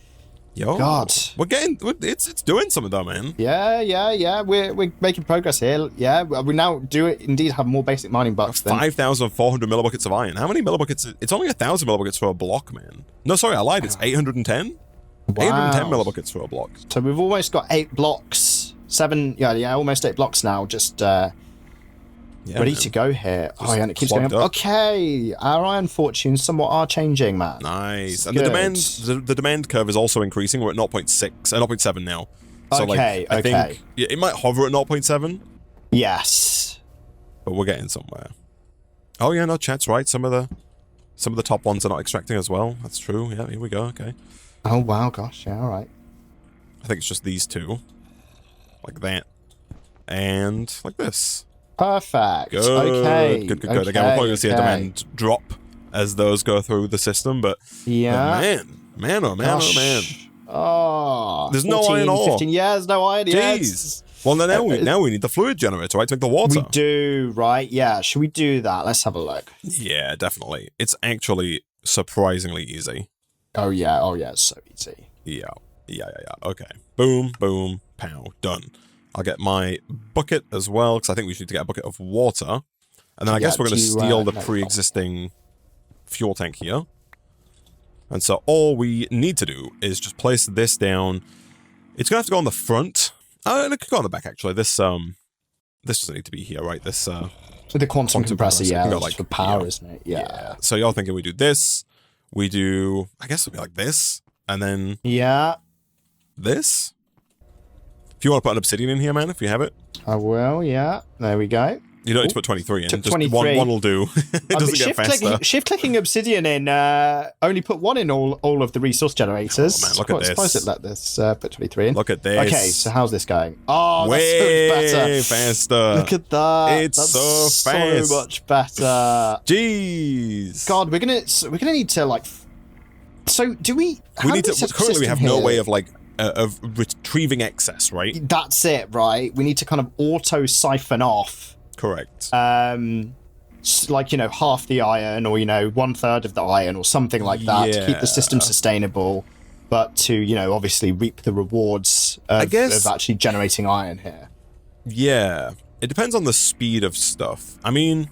Yo, God. It's doing something, though, man. Yeah. We're making progress here. Yeah, we now do indeed have more basic mining bucks than... 5,400 millibuckets of iron. How many millibuckets? It's only 1,000 millibuckets for a block, man. No, sorry, I lied. It's 810? Wow. 810 millibuckets for a block. So we've almost got 8 blocks... 7, almost 8 blocks now, just ready to go here. And it keeps going up. Okay, our iron fortunes somewhat are changing, man. Nice. And the demand curve is also increasing. We're at 0.6, 0.7 now. So I think it might hover at 0.7. Yes. But we're getting somewhere. Oh yeah, no, chat's right. Some of the top ones are not extracting as well. That's true. Yeah, here we go. Okay. Oh wow, gosh, yeah, all right. I think it's just these two. Like that. And like this. Perfect. Good. Okay. Good. Again, we're probably going to see a demand drop as those go through the system, but man. Oh, there's 14, no iron ore. 15 years, no iron. Jeez. Well, now we need the fluid generator, right, to make the water. We do, right? Yeah. Should we do that? Let's have a look. Yeah, definitely. It's actually surprisingly easy. Oh yeah. It's so easy. Yeah. Okay. Boom, boom, pow, done. I'll get my bucket as well, because I think we need to get a bucket of water. And then I guess we're going to steal the pre-existing fuel tank here. And so all we need to do is just place this down. It's going to have to go on the front. And it could go on the back, actually. This doesn't need to be here, right? This the quantum compressor, that's for power, isn't it? Yeah. So y'all thinking we do this. We do, I guess it'll be like this. And then... Yeah. This? If you want to put an obsidian in here, man, if you have it. I will, yeah. There we go. You don't need to put 23 in. Just 23. One will do. It doesn't get faster. Shift-clicking obsidian in, only put 1 in all of the resource generators. Oh, man, look at this. Suppose it let this put 23 in. Look at this. Okay, so how's this going? Oh, way that's so much better. Faster. Look at that. It's so fast. So much better. Jeez. God, we're gonna need to like... So, do we... Currently, we have no way of retrieving excess, right? That's it, right? We need to kind of auto-siphon off. Correct. Like, half the iron or, 1/3 of the iron or something like that to keep the system sustainable, but to, obviously reap the rewards of actually generating iron here. Yeah. It depends on the speed of stuff. I mean,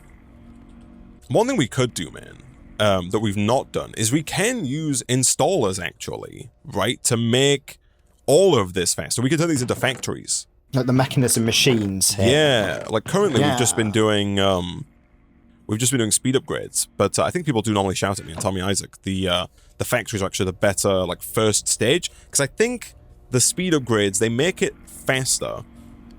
one thing we could do, man, that we've not done is we can use installers, actually, right, to make all of this faster. We could turn these into factories. Like the mechanism machines here. Yeah, like currently we've just been doing speed upgrades, but I think people do normally shout at me and tell me, Isaac, the factories are actually the better like first stage, because I think the speed upgrades, they make it faster.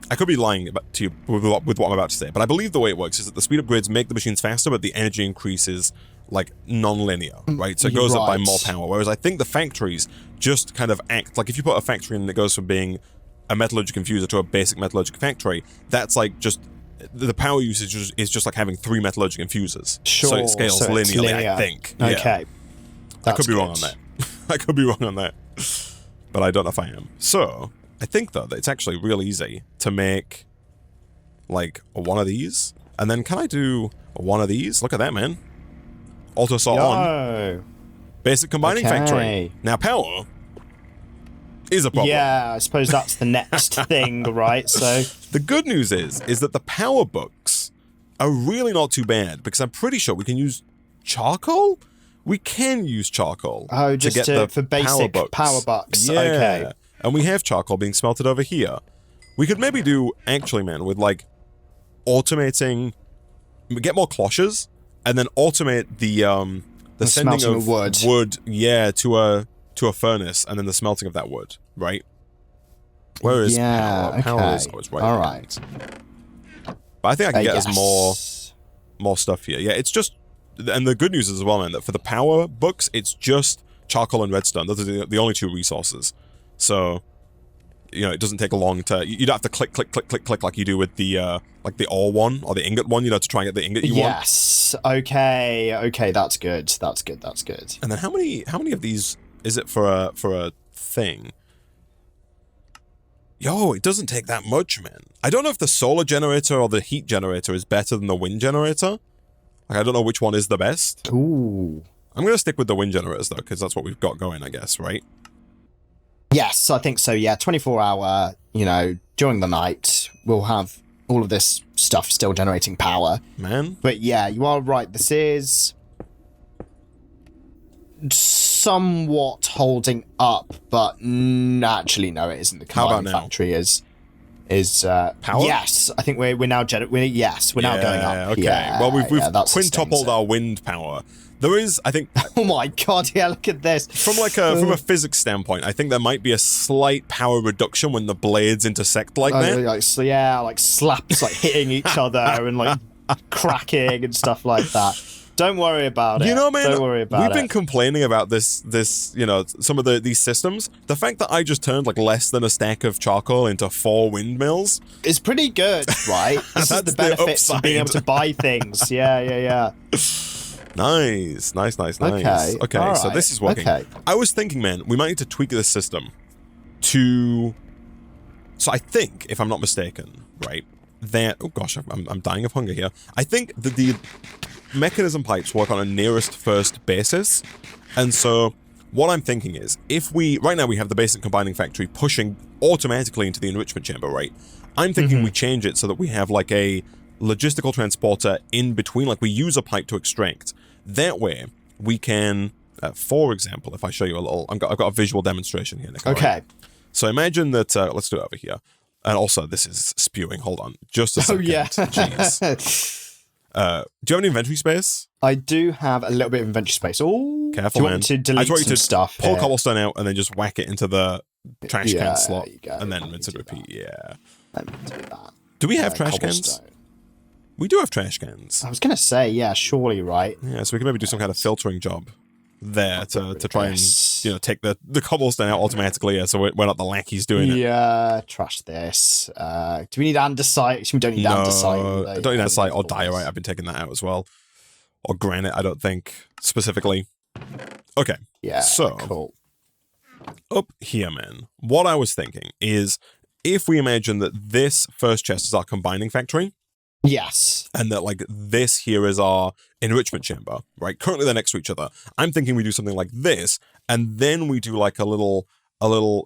I could be lying to you with what I'm about to say, but I believe the way it works is that the speed upgrades make the machines faster, but the energy increases like non-linear, right? So it goes up by more power, whereas I think the factories just kind of act like if you put a factory in that goes from being a metallurgic infuser to a basic metallurgic factory, that's like just the power usage is just like having 3 metallurgic infusers. Sure. So it scales linearly, I think. Okay. Yeah. I could be wrong on that. I could be wrong on that. But I don't know if I am. So I think though that it's actually real easy to make like one of these. And then can I do one of these? Look at that, man. Auto saw on. Basic combining factory. Now power is a problem. Yeah, I suppose that's the next thing, right? So the good news is that the power books are really not too bad, because I'm pretty sure we can use charcoal. We can use charcoal. Oh, just to get for basic power bucks. Yeah. Okay. And we have charcoal being smelted over here. We could maybe do, actually, man, with like automating, get more cloches, and then automate the sending of wood, yeah, to a furnace, and then the smelting of that wood, right? Where is power? Okay. Power is always right. All right. But I think I can get us more stuff here. Yeah, it's just, and the good news is as well, man, that for the power books, it's just charcoal and redstone. Those are the only 2 resources. So, you know, it doesn't take long to, you don't have to click like you do with the ore one or the ingot one, you know, to try and get the ingot you want. Yes. Okay, that's good. And then how many of these is it for a thing? Yo, it doesn't take that much, man. I don't know if the solar generator or the heat generator is better than the wind generator. Like, I don't know which one is the best. Ooh. I'm going to stick with the wind generators, though, because that's what we've got going, I guess, right? Yes, I think so, yeah. 24-hour, you know, during the night, we'll have all of this stuff still generating power. Man. But yeah, you are right. This is somewhat holding up, but actually, no, it isn't. The combining factory is power? Yes, I think we're now now going up. Okay. Yeah, well, we've quintupled our wind power. There is, I think. Oh my god! Yeah, look at this. From a physics standpoint, I think there might be a slight power reduction when the blades intersect like that. Like slaps, like hitting each other and like cracking and stuff like that. Don't worry about it. You know, man, don't worry about it. We've been complaining about this, you know, some of these systems. The fact that I just turned like less than a stack of charcoal into 4 windmills is pretty good, right? This is the benefits of being able to buy things. Yeah. Nice. Okay, right. So this is working. Okay. I was thinking, man, we might need to tweak this system to... So I think, if I'm not mistaken, right, that... Oh gosh, I'm dying of hunger here. I think that the mechanism pipes work on a nearest first basis. And so what I'm thinking is, if we... Right now we have the basic combining factory pushing automatically into the enrichment chamber, right? I'm thinking we change it so that we have like a logistical transporter in between, like we use a pipe to extract. That way, we can, for example, if I show you a little, I've got a visual demonstration here, Nick. Okay. Right? So imagine that, let's do it over here. And also, this is spewing, hold on, just a second. Oh, yeah. Jeez. Do you have any inventory space? I do have a little bit of inventory space. Oh, careful, man. To delete some stuff. Pull cobblestone out and then just whack it into the trash can slot. And then rinse and repeat, Let me do that. Do we have trash cans? We do have trash cans. I was going to say, yeah, surely, right? Yeah, so we can maybe do some kind of filtering job there to try and, you know, take the cobblestone out automatically, so we're not the lackeys doing it. Yeah, trash this. Do we need andesite? We don't need andesite. I don't need andesite or diorite. I've been taking that out as well. Or granite, I don't think, specifically. Okay. Yeah, so, cool. Up here, man, what I was thinking is, if we imagine that this first chest is our combining factory, yes. and that, like, this here is our enrichment chamber, right? Currently they're next to each other. I'm thinking we do something like this, and then we do, like, a little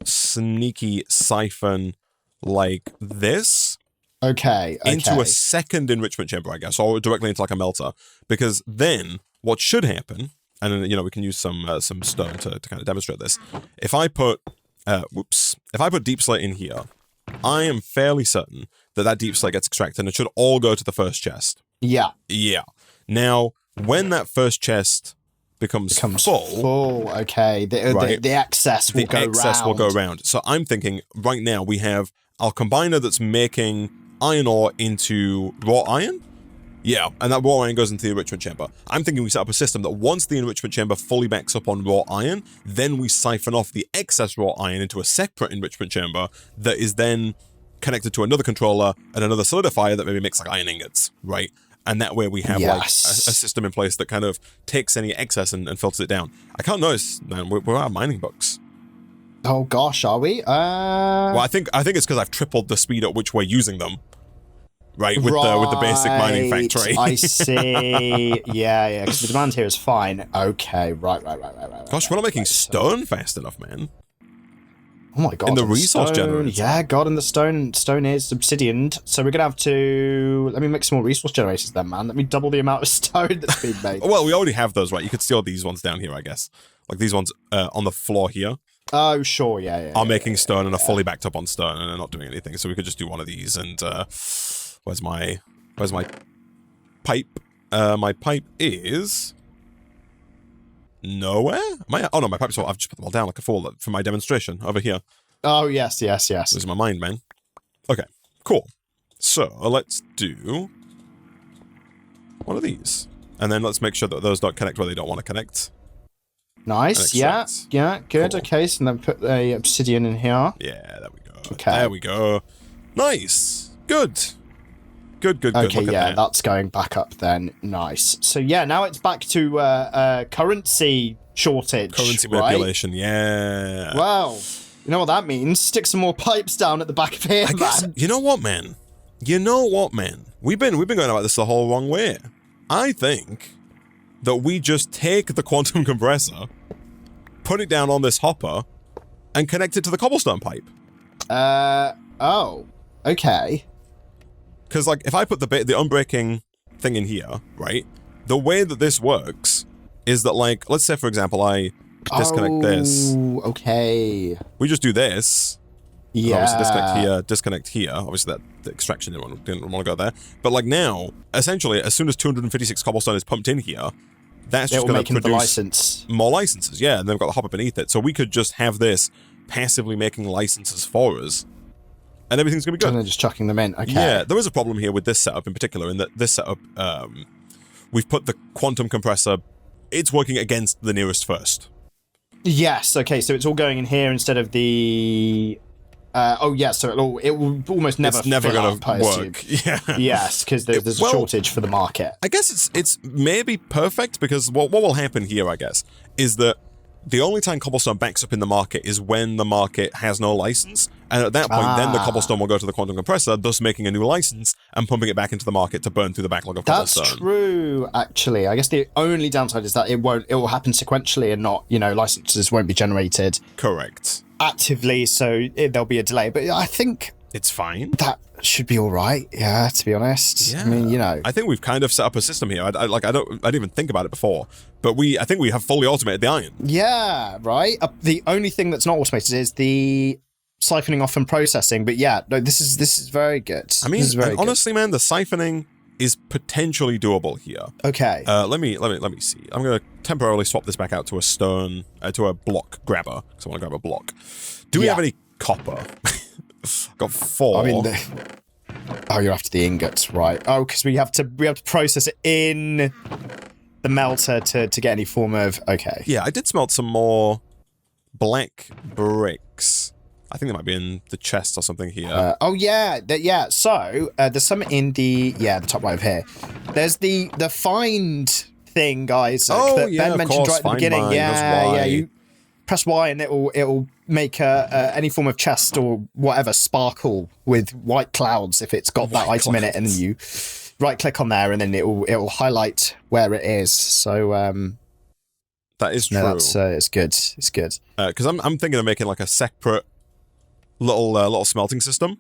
sneaky siphon like this. Okay. Into a second enrichment chamber, I guess, or directly into, like, a melter. Because then what should happen, and, you know, we can use some stone to kind of demonstrate this. If I put whoops. If I put deep slate in here, I am fairly certain that deep slate gets extracted and it should all go to the first chest. Yeah. Yeah. Now, when that first chest becomes full, okay, the excess will go around. So I'm thinking right now we have our combiner that's making iron ore into raw iron. Yeah, and that raw iron goes into the enrichment chamber. I'm thinking we set up a system that once the enrichment chamber fully backs up on raw iron, then we siphon off the excess raw iron into a separate enrichment chamber that is then connected to another controller and another solidifier that maybe makes like iron ingots, right? And that way we have like a system in place that kind of takes any excess and filters it down. I can't notice, man, we're out of mining books. Oh gosh, are we? Well, I think it's because I've tripled the speed at which we're using them. Right, with the basic mining factory. I see. Yeah, because the demand here is fine. Okay, right. Gosh, we're not making stone fast enough, man. Oh my god. In the resource generator. Yeah, god, and the stone is obsidian. So we're going to have to... Let me make some more resource generators then, man. Let me double the amount of stone that's being made. Well, we already have those, right? You could steal these ones down here, I guess. Like these ones on the floor here. Oh, sure, yeah. Are making stone and are fully backed up on stone and are not doing anything. So we could just do one of these and... Where's my pipe? My pipe is nowhere. Oh no, my pipe's all. I've just put them all down like a fool for my demonstration over here. Oh yes. Losing my mind, man. Okay, cool. So let's do one of these, and then let's make sure that those don't connect where they don't want to connect. Nice. Yeah. Good. Cool. Okay, so then put the obsidian in here. Yeah, there we go. Okay. There we go. Nice. Good. Okay, yeah, that's going back up then. Nice. So yeah, now it's back to currency shortage. Currency manipulation, yeah. Well, you know what that means? Stick some more pipes down at the back of here, man. You know what, man? We've been going about this the whole wrong way. I think that we just take the quantum compressor, put it down on this hopper, and connect it to the cobblestone pipe. Oh, okay. Because, like, if I put the unbreaking thing in here, right, the way that this works is that, like, let's say, for example, I disconnect this. Okay. We just do this. Yeah. Obviously, disconnect here. Obviously, the extraction didn't want to go there. But, like, now, essentially, as soon as 256 cobblestone is pumped in here, that's just going to produce more licenses. Yeah, and then we've got the hopper beneath it. So we could just have this passively making licenses for us. And everything's going to be good. And then just chucking them in. Okay. Yeah, there is a problem here with this setup in particular, in that this setup, we've put the quantum compressor, it's working against the nearest first. Yes, okay, so it's all going in here instead of the... so it will almost never It's never going to work. Yeah. Yes, because there's a shortage for the market. I guess it's maybe perfect, because what will happen here, I guess, is that the only time cobblestone backs up in the market is when the market has no license, and at that point, then the cobblestone will go to the quantum compressor, thus making a new license and pumping it back into the market to burn through the backlog of cobblestone. That's true, actually. I guess the only downside is that it will happen sequentially and not, licenses won't be generated. Correct. Actively, so there'll be a delay. But I think it's fine. That should be all right. Yeah, to be honest. Yeah. I mean, I think we've kind of set up a system here. I didn't even think about it before, but I think we have fully automated the iron. Yeah, right. The only thing that's not automated is the siphoning off and processing. But yeah, no, this is very good. I mean, honestly, man, the siphoning is potentially doable here. Okay. Let me see. I'm gonna temporarily swap this back out to a stone, to a block grabber, because I want to grab a block. Do we have any copper? Got 4. I mean, you're after the ingots, right? Oh, because we have to process it in the melter to get any form of... Okay. Yeah, I did smelt some more black bricks. I think they might be in the chest or something here. Yeah. So there's some in the top right of here. There's the find thing, guys. That Ben mentioned right at the beginning. Mine. Yeah. You press Y and it'll make any form of chest or whatever sparkle with white clouds if it's got that item in it, and then you right click on there and then it'll highlight where it is. So that is true. No, it's good. It's good. Because I'm thinking of making like a separate little smelting system.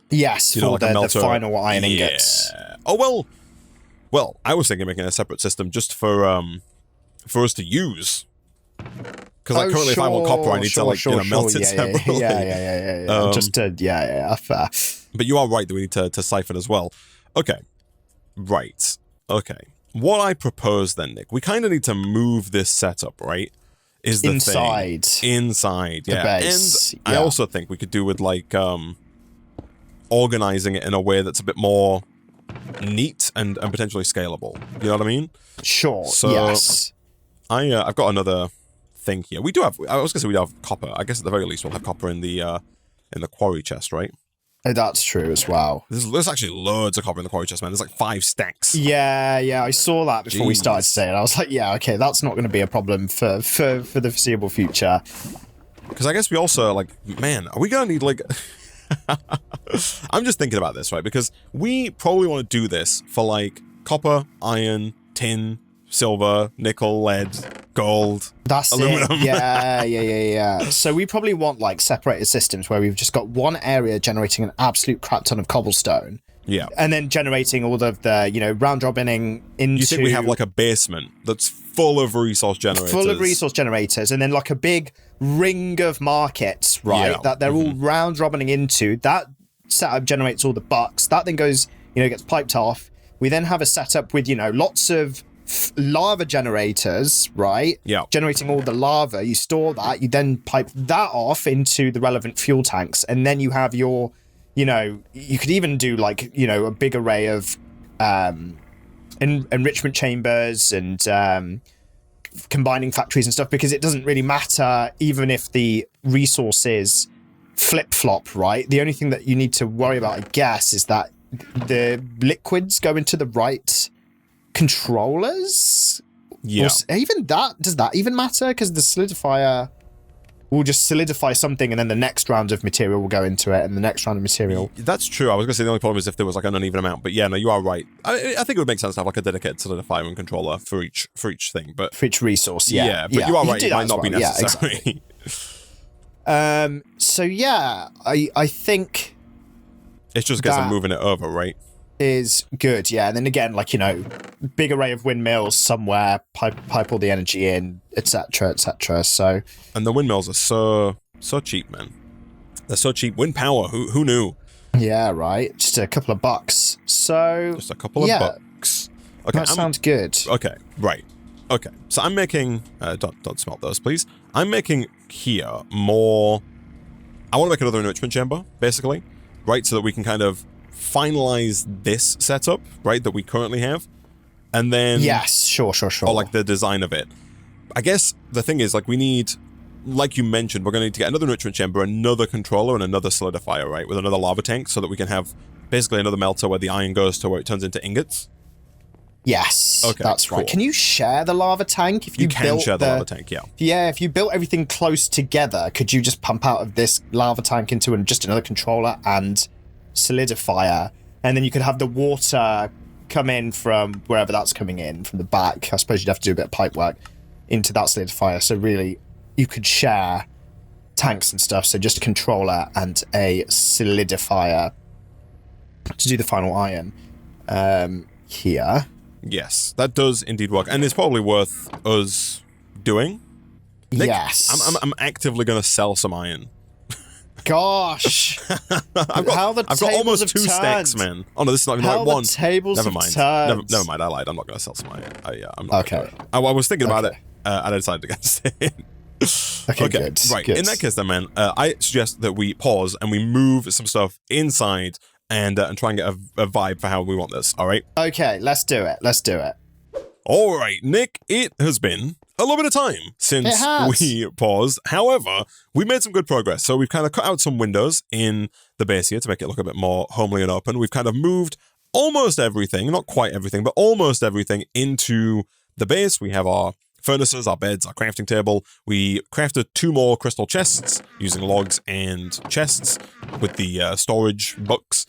Yes, for like the final iron ingots. Oh well, I was thinking of making a separate system just for us to use. Because like currently, if I want copper, I need to melt it separately. Yeah. Fair. But you are right that we need to siphon as well. Okay. Right. Okay. What I propose then, Nick, we kind of need to move this setup, right? Is the inside. thing. Inside, the base. And I also think we could do with like organizing it in a way that's a bit more neat and potentially scalable. You know what I mean? Sure. So yes. I've got another thing here. We do have. I was gonna say we do have copper. I guess at the very least we'll have copper in the quarry chest, right? That's true as well. There's actually loads of copper in the quarry chest, man. There's like 5 stacks. Yeah. I saw that before we started saying. I was like, yeah, okay, that's not going to be a problem for the foreseeable future. Because I guess we also like, man, are we gonna need like? I'm just thinking about this, right? Because we probably want to do this for like copper, iron, tin, silver, nickel, lead, gold, that's aluminum. It. Yeah. So we probably want like separated systems where we've just got one area generating an absolute crap ton of cobblestone. Yeah. And then generating all of the, round robining into... You think we have like a basement that's full of resource generators? Full of resource generators, and then like a big ring of markets, right? Yeah. That they're all round robining into. That setup generates all the bucks. That then goes, gets piped off. We then have a setup with, lots of lava generators, right? Yeah. Generating all the lava. You store that. You then pipe that off into the relevant fuel tanks, and then you have your, you could even do like, a big array of enrichment chambers and combining factories and stuff, because it doesn't really matter even if the resources flip-flop, right? The only thing that you need to worry about, I guess, is that the liquids go into the right controllers. Yeah. Or even that, does that even matter? Because the solidifier will just solidify something, and then the next round of material will go into it, and the next round of material. That's true. I was going to say the only problem is if there was like an uneven amount, but yeah, no, you are right. I think it would make sense to have like a dedicated solidifier and controller for each thing, but for each resource. Yeah, but you are right. It might not be necessary. Yeah, exactly. So yeah, I think it's just because I'm moving it over, right? Is good, yeah. And then again, like, big array of windmills somewhere, pipe all the energy in, etc. So, and the windmills are so cheap, man. They're so cheap. Wind power, who knew? Yeah, right. Just a couple of bucks. So just a couple of bucks. Okay, that sounds good. Okay, right. Okay, so I'm making don't smelt those, please. I'm making here more. I want to make another enrichment chamber, basically, right, so that we can kind of finalize this setup, right, that we currently have, and then yes, sure, or like the design of it. I guess the thing is, like, we need, like you mentioned, we're going to need to get another enrichment chamber, another controller, and another solidifier, right, with another lava tank, so that we can have basically another melter where the iron goes to where it turns into ingots. Yes, okay, that's cool. Right. Can you share the lava tank? If you can share the lava tank, yeah. Yeah, if you built everything close together, could you just pump out of this lava tank into just another controller and solidifier, and then you could have the water come in from wherever that's coming in, from the back. I suppose you'd have to do a bit of pipe work into that solidifier. So really, you could share tanks and stuff. So just a controller and a solidifier to do the final iron here. Yes, that does indeed work, and it's probably worth us doing. Nick, yes, I'm actively going to sell some iron. Gosh, I've got almost 2 stacks, man. Oh no, this is not even like one. Never mind. Never mind. I lied. I'm not going to sell some iron. I'm not okay. I was thinking about it, and I decided against it. Okay, good. Right. Good. In that case, then, man, I suggest that we pause and we move some stuff inside and try and get a vibe for how we want this. All right. Okay, let's do it. All right, Nick. It has been a little bit of time since we paused. However, we made some good progress. So we've kind of cut out some windows in the base here to make it look a bit more homely and open. We've kind of moved almost everything, not quite everything, but almost everything into the base. We have our furnaces, our beds, our crafting table. We crafted 2 more crystal chests using logs and chests with the storage books.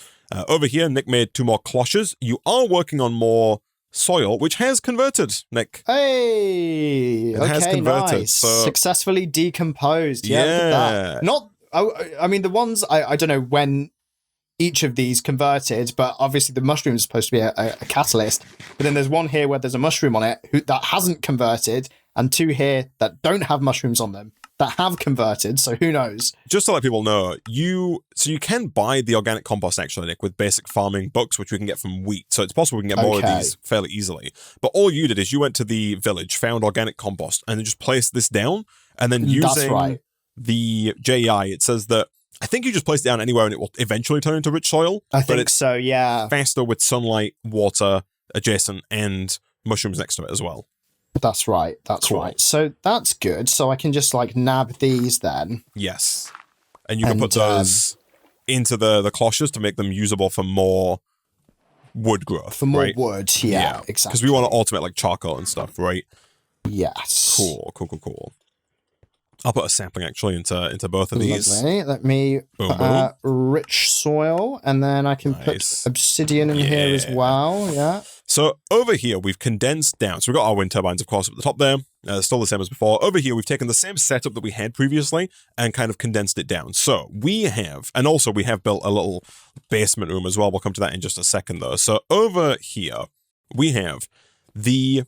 Over here, Nick made 2 more cloches. You are working on more soil, which has converted, Nick. Hey, it has converted. Nice. So successfully decomposed. Yeah. Look at that. Not, I mean, the ones I don't know when each of these converted, but obviously the mushroom is supposed to be a catalyst. But then there's one here where there's a mushroom on it that hasn't converted, and 2 here that don't have mushrooms on them, that have converted, so who knows? Just to let people know, you can buy the organic compost actually, Nick, with basic farming books, which we can get from wheat. So it's possible we can get more of these fairly easily. But all you did is you went to the village, found organic compost, and then just placed this down. And then using the JEI, it says that I think you just place it down anywhere and it will eventually turn into rich soil. I think so, yeah. Faster with sunlight, water adjacent, and mushrooms next to it as well. That's right. That's right. So that's good. So I can just like nab these then. Yes. And you can put those into the cloches to make them usable for more wood growth. For more wood, yeah, exactly. Because we want to automate like charcoal and stuff, right? Yes. Cool. I'll put a sampling actually into both of these. Lovely. Let me put rich soil, and then I can put obsidian in here as well. Yeah. So over here, we've condensed down. So we've got our wind turbines, of course, at the top there. Still the same as before. Over here, we've taken the same setup that we had previously and kind of condensed it down. So we have, and also we have built a little basement room as well. We'll come to that in just a second, though. So over here, we have the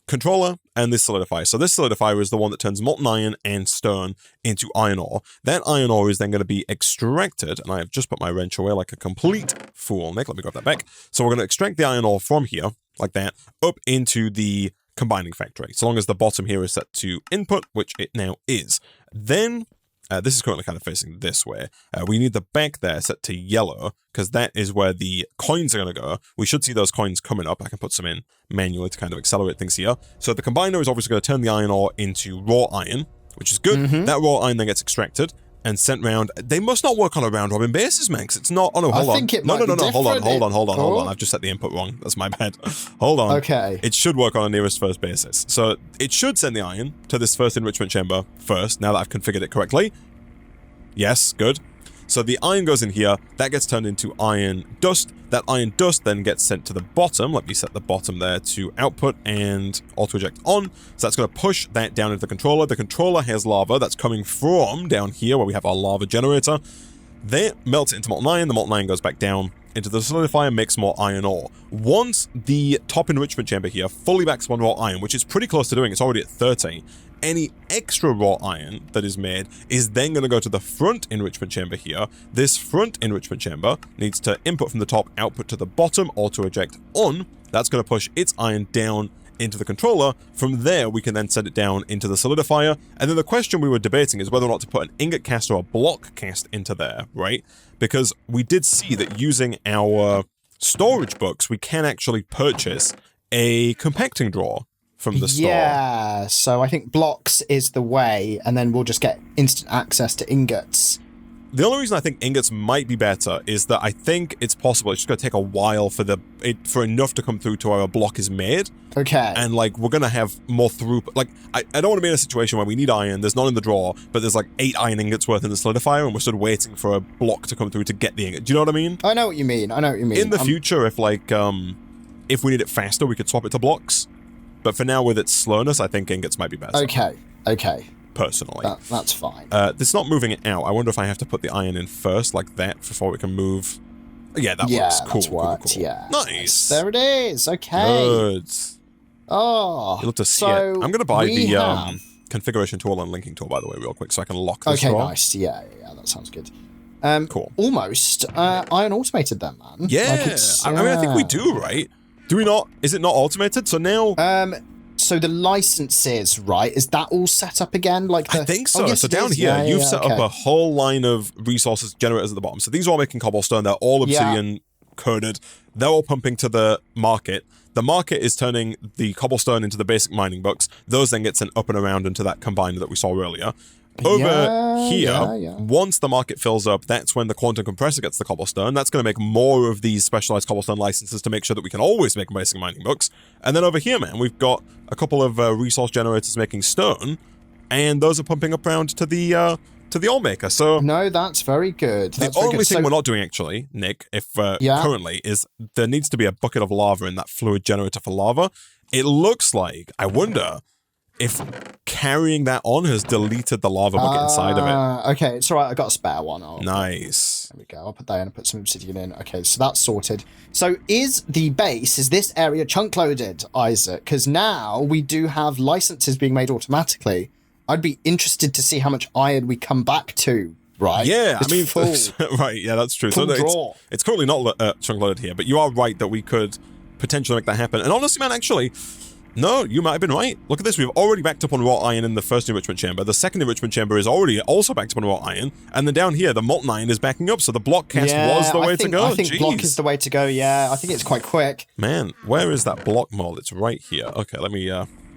controller and this solidifier. So this solidifier is the one that turns molten iron and stone into iron ore. That iron ore is then going to be extracted, and I have just put my wrench away like a complete fool. Nick, let me grab that back. So we're going to extract the iron ore from here, like that, up into the combining factory, so long as the bottom here is set to input, which it now is. Then this is currently kind of facing this way. We need the back there set to yellow, because that is where the coins are going to go. We should see those coins coming up. I can put some in manually to kind of accelerate things here. So the combiner is obviously going to turn the iron ore into raw iron, which is good. That raw iron then gets extracted and sent round. They must not work on a round robin basis, man, because it's not. Oh no, hold on. I think it might be different. Hold on. I've just set the input wrong. That's my bad. Hold on. Okay. It should work on a nearest first basis. So it should send the iron to this first enrichment chamber first, now that I've configured it correctly. Yes, good. So the iron goes in here, that gets turned into iron dust. That iron dust then gets sent to the bottom. Let me set the bottom there to output and auto eject on. So that's going to push that down into the controller. The controller has lava that's coming from down here where we have our lava generator. That melts it into molten iron. The molten iron goes back down into the solidifier, makes more iron ore. Once the top enrichment chamber here fully backs on raw iron, which is pretty close to doing, it's already at 30, any extra raw iron that is made is then going to go to the front enrichment chamber here. This front enrichment chamber needs to input from the top, output to the bottom, auto eject on. That's going to push its iron down into the controller. From there, we can then send it down into the solidifier. And then the question we were debating is whether or not to put an ingot cast or a block cast into there, right? Because we did see that using our storage books, we can actually purchase a compacting drawer from the store. Yeah, so I think blocks is the way, and then we'll just get instant access to ingots. The only reason I think ingots might be better is that I think it's possible it's just going to take a while for enough to come through to where a block is made. Okay. And like we're going to have more throughput. Like I don't want to be in a situation where we need iron, there's none in the drawer, but there's like 8 iron ingots worth in the solidifier, and we're sort of waiting for a block to come through to get the ingot. Do you know what I mean? I know what you mean. In the future, if like if we need it faster, we could swap it to blocks. But for now, with its slowness, I think ingots might be better. Okay. Personally. That's fine. It's not moving it out. I wonder if I have to put the iron in first, like that, before we can move. Yeah, that works. Cool. Yeah. Nice. There it is. Okay. Good. Oh. You'll have to see it. I'm going to buy the configuration tool and linking tool, by the way, real quick, so I can lock this drawer. Okay, nice. Yeah, that sounds good. Cool. Almost iron automated then, man. Yeah. I mean, I think we do, right? Do we not? Is it not automated? So now... So the licenses, right? Is that all set up again? Like I think so. So down here, you've set up a whole line of resources generators at the bottom. So these are all making cobblestone. They're all obsidian coded. They're all pumping to the market. The market is turning the cobblestone into the basic mining books. Those then get sent up and around into that combiner that we saw earlier. Over here, once the market fills up, that's when the quantum compressor gets the cobblestone. That's going to make more of these specialized cobblestone licenses to make sure that we can always make basic mining books. And then over here, man, we've got a couple of resource generators making stone, and those are pumping up around to the ore maker. So no, that's very good. The only thing we're not doing actually, Nick, if currently, is there needs to be a bucket of lava in that fluid generator for lava. It looks like, I wonder if carrying that on has deleted the lava bucket inside of it. Okay, it's all right. I got a spare one. Nice. There we go. I'll put that in and put some obsidian in. Okay, so that's sorted. So is this area chunk loaded, Isaac? Because now we do have licenses being made automatically. I'd be interested to see how much iron we come back to, right? Yeah, it's I mean, full. right, yeah, that's true. So it's currently not chunk loaded here, but you are right that we could potentially make that happen. And honestly, man, actually, no, you might have been right. Look at this. We've already backed up on raw iron in the first enrichment chamber. The second enrichment chamber is already also backed up on raw iron. And then down here, the molten iron is backing up. So the block cast was the way to go. I think block is the way to go, yeah. I think it's quite quick. Man, where is that block mold? It's right here. Okay, let me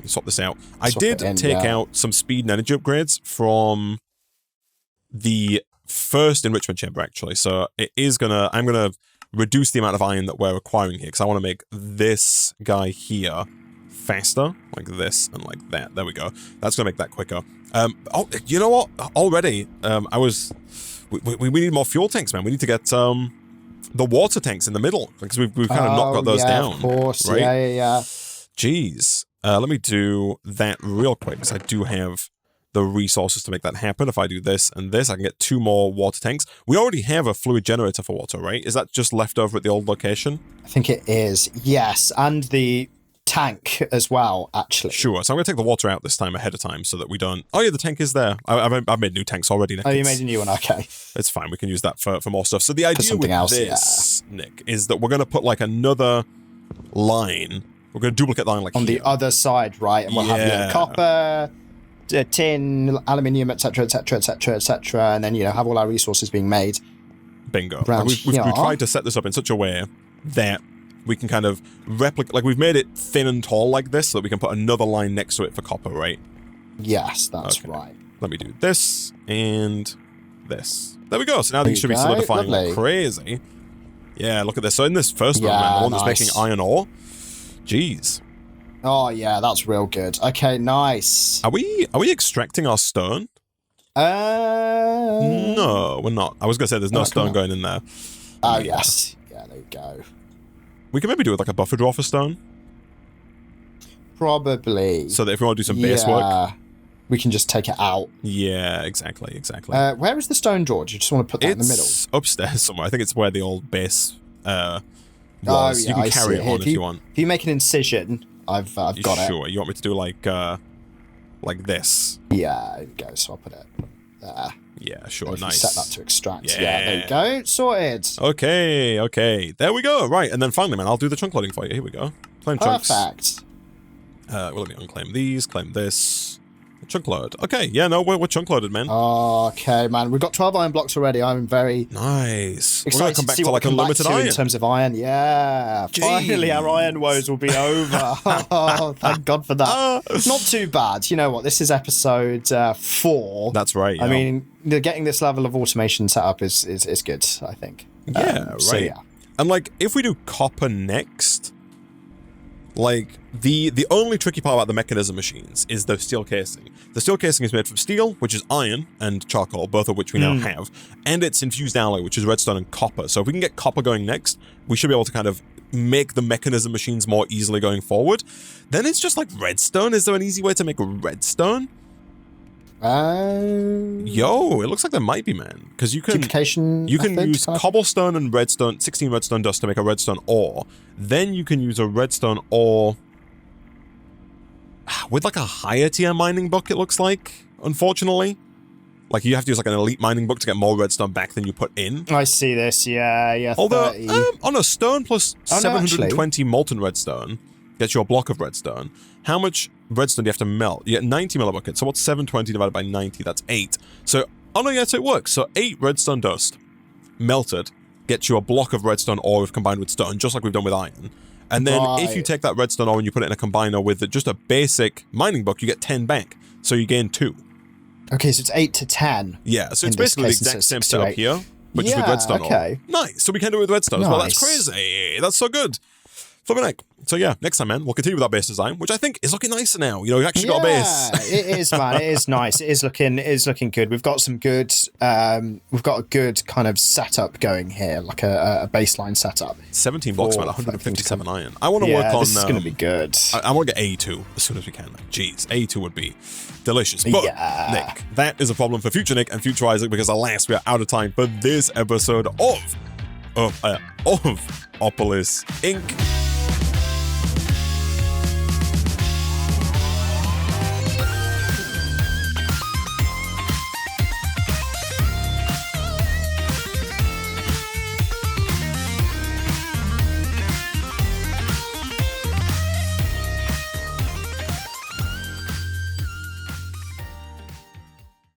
swap this out. I did take out some speed and energy upgrades from the first enrichment chamber, actually. So it is I'm gonna reduce the amount of iron that we're acquiring here, because I want to make this guy here faster, like this and like that. There we go. That's gonna make that quicker. Oh, you know what? Already, we need more fuel tanks, man. We need to get the water tanks in the middle, because we've kind of not got those down. Of course, right? Yeah. Jeez. Let me do that real quick, because I do have the resources to make that happen. If I do this and this, I can get 2 more water tanks. We already have a fluid generator for water, right? Is that just left over at the old location? I think it is, yes. And the tank as well, actually. Sure. So I'm going to take the water out this time ahead of time so that we don't... Oh, yeah, the tank is there. I've made new tanks already, Nick. Oh, you made a new one? Okay. It's fine. We can use that for more stuff. So the idea with this, Nick, is that we're going to put like another line. We're going to duplicate the line like on here. The other side, right? And we'll have copper, tin, aluminium, etc., etc., etc., etc., and then have all our resources being made. Bingo. We've tried to set this up in such a way that we can kind of replicate, like we've made it thin and tall like this, so that we can put another line next to it for copper, right? Yes, that's right. Let me do this and this. There we go. So now these should be solidifying like crazy. Yeah, look at this. So in this first one, man, the one that's making iron ore. Jeez. Oh yeah, that's real good. Okay, nice. Are we extracting our stone? No, we're not. I was gonna say there's no stone going in there. Oh yes. Yeah, there you go. We can maybe do it like a buffer draw for stone. Probably. So that if we want to do some base work, we can just take it out. Yeah, exactly. Where is the stone drawer? Do you just want to put that in the middle? It's upstairs somewhere. I think it's where the old base was. You can carry it on if you want. If you make an incision, I've got it. Sure. You want me to do like this? Yeah, there you go. So I'll put it there. Yeah, sure. Nice. Set that to extract. Yeah, there you go. Sorted. Okay. There we go. Right, and then finally, man, I'll do the chunk loading for you. Here we go. Claim chunks. Perfect. Well, let me unclaim these. Claim this. Chunk load. Okay, yeah, no, we're chunk loaded, man. Okay, man. We've got 12 iron blocks already. I'm very nice. Excited we're gonna come back to see to like unlimited iron in terms of iron. Yeah. Jeez. Finally, our iron woes will be over. Oh, thank God for that. Not too bad. You know what? This is episode 4. That's right. Yeah. I mean, getting this level of automation set up is good, I think. Yeah, right. So, yeah. And like, if we do copper next, like the only tricky part about the mechanism machines is the steel casing. The steel casing is made from steel, which is iron, and charcoal, both of which we now have, and it's infused alloy, which is redstone and copper. So if we can get copper going next, we should be able to kind of make the mechanism machines more easily going forward. Then it's just like redstone. Is there an easy way to make redstone? Yo, it looks like there might be, man. Because you can use cobblestone and redstone, 16 redstone dust to make a redstone ore. Then you can use a redstone ore with like a higher tier mining book, it looks like, unfortunately. Like you have to use like an elite mining book to get more redstone back than you put in. I see this, yeah. Although, on a stone plus 720 molten redstone gets you a block of redstone. How much redstone do you have to melt? You get 90 millibuckets. So what's 720 divided by 90? That's 8. So, oh no, yeah, so it works. So 8 redstone dust melted gets you a block of redstone ore combined with stone, just like we've done with iron. And then if you take that redstone ore and you put it in a combiner with just a basic mining book, you get 10 back. So you gain 2. Okay, so it's 8 to 10. Yeah, so it's basically the exact same setup here, but just with redstone ore. Nice. So we can do it with redstone as well. That's crazy. That's so good. Flipping Nick. So yeah, next time, man, we'll continue with our base design, which I think is looking nicer now. You know, we've actually got a base. It is, man. It is nice. It is looking good. We've got some good. We've got a good kind of setup going here, like a baseline setup. 17 blocks, man. 157 iron. I want to work on. This is going to be good. I want to get A2 as soon as we can. Like, jeez, A2 would be delicious. But Nick, that is a problem for future Nick and future Isaac, because alas, we are out of time for this episode of Opolis Inc.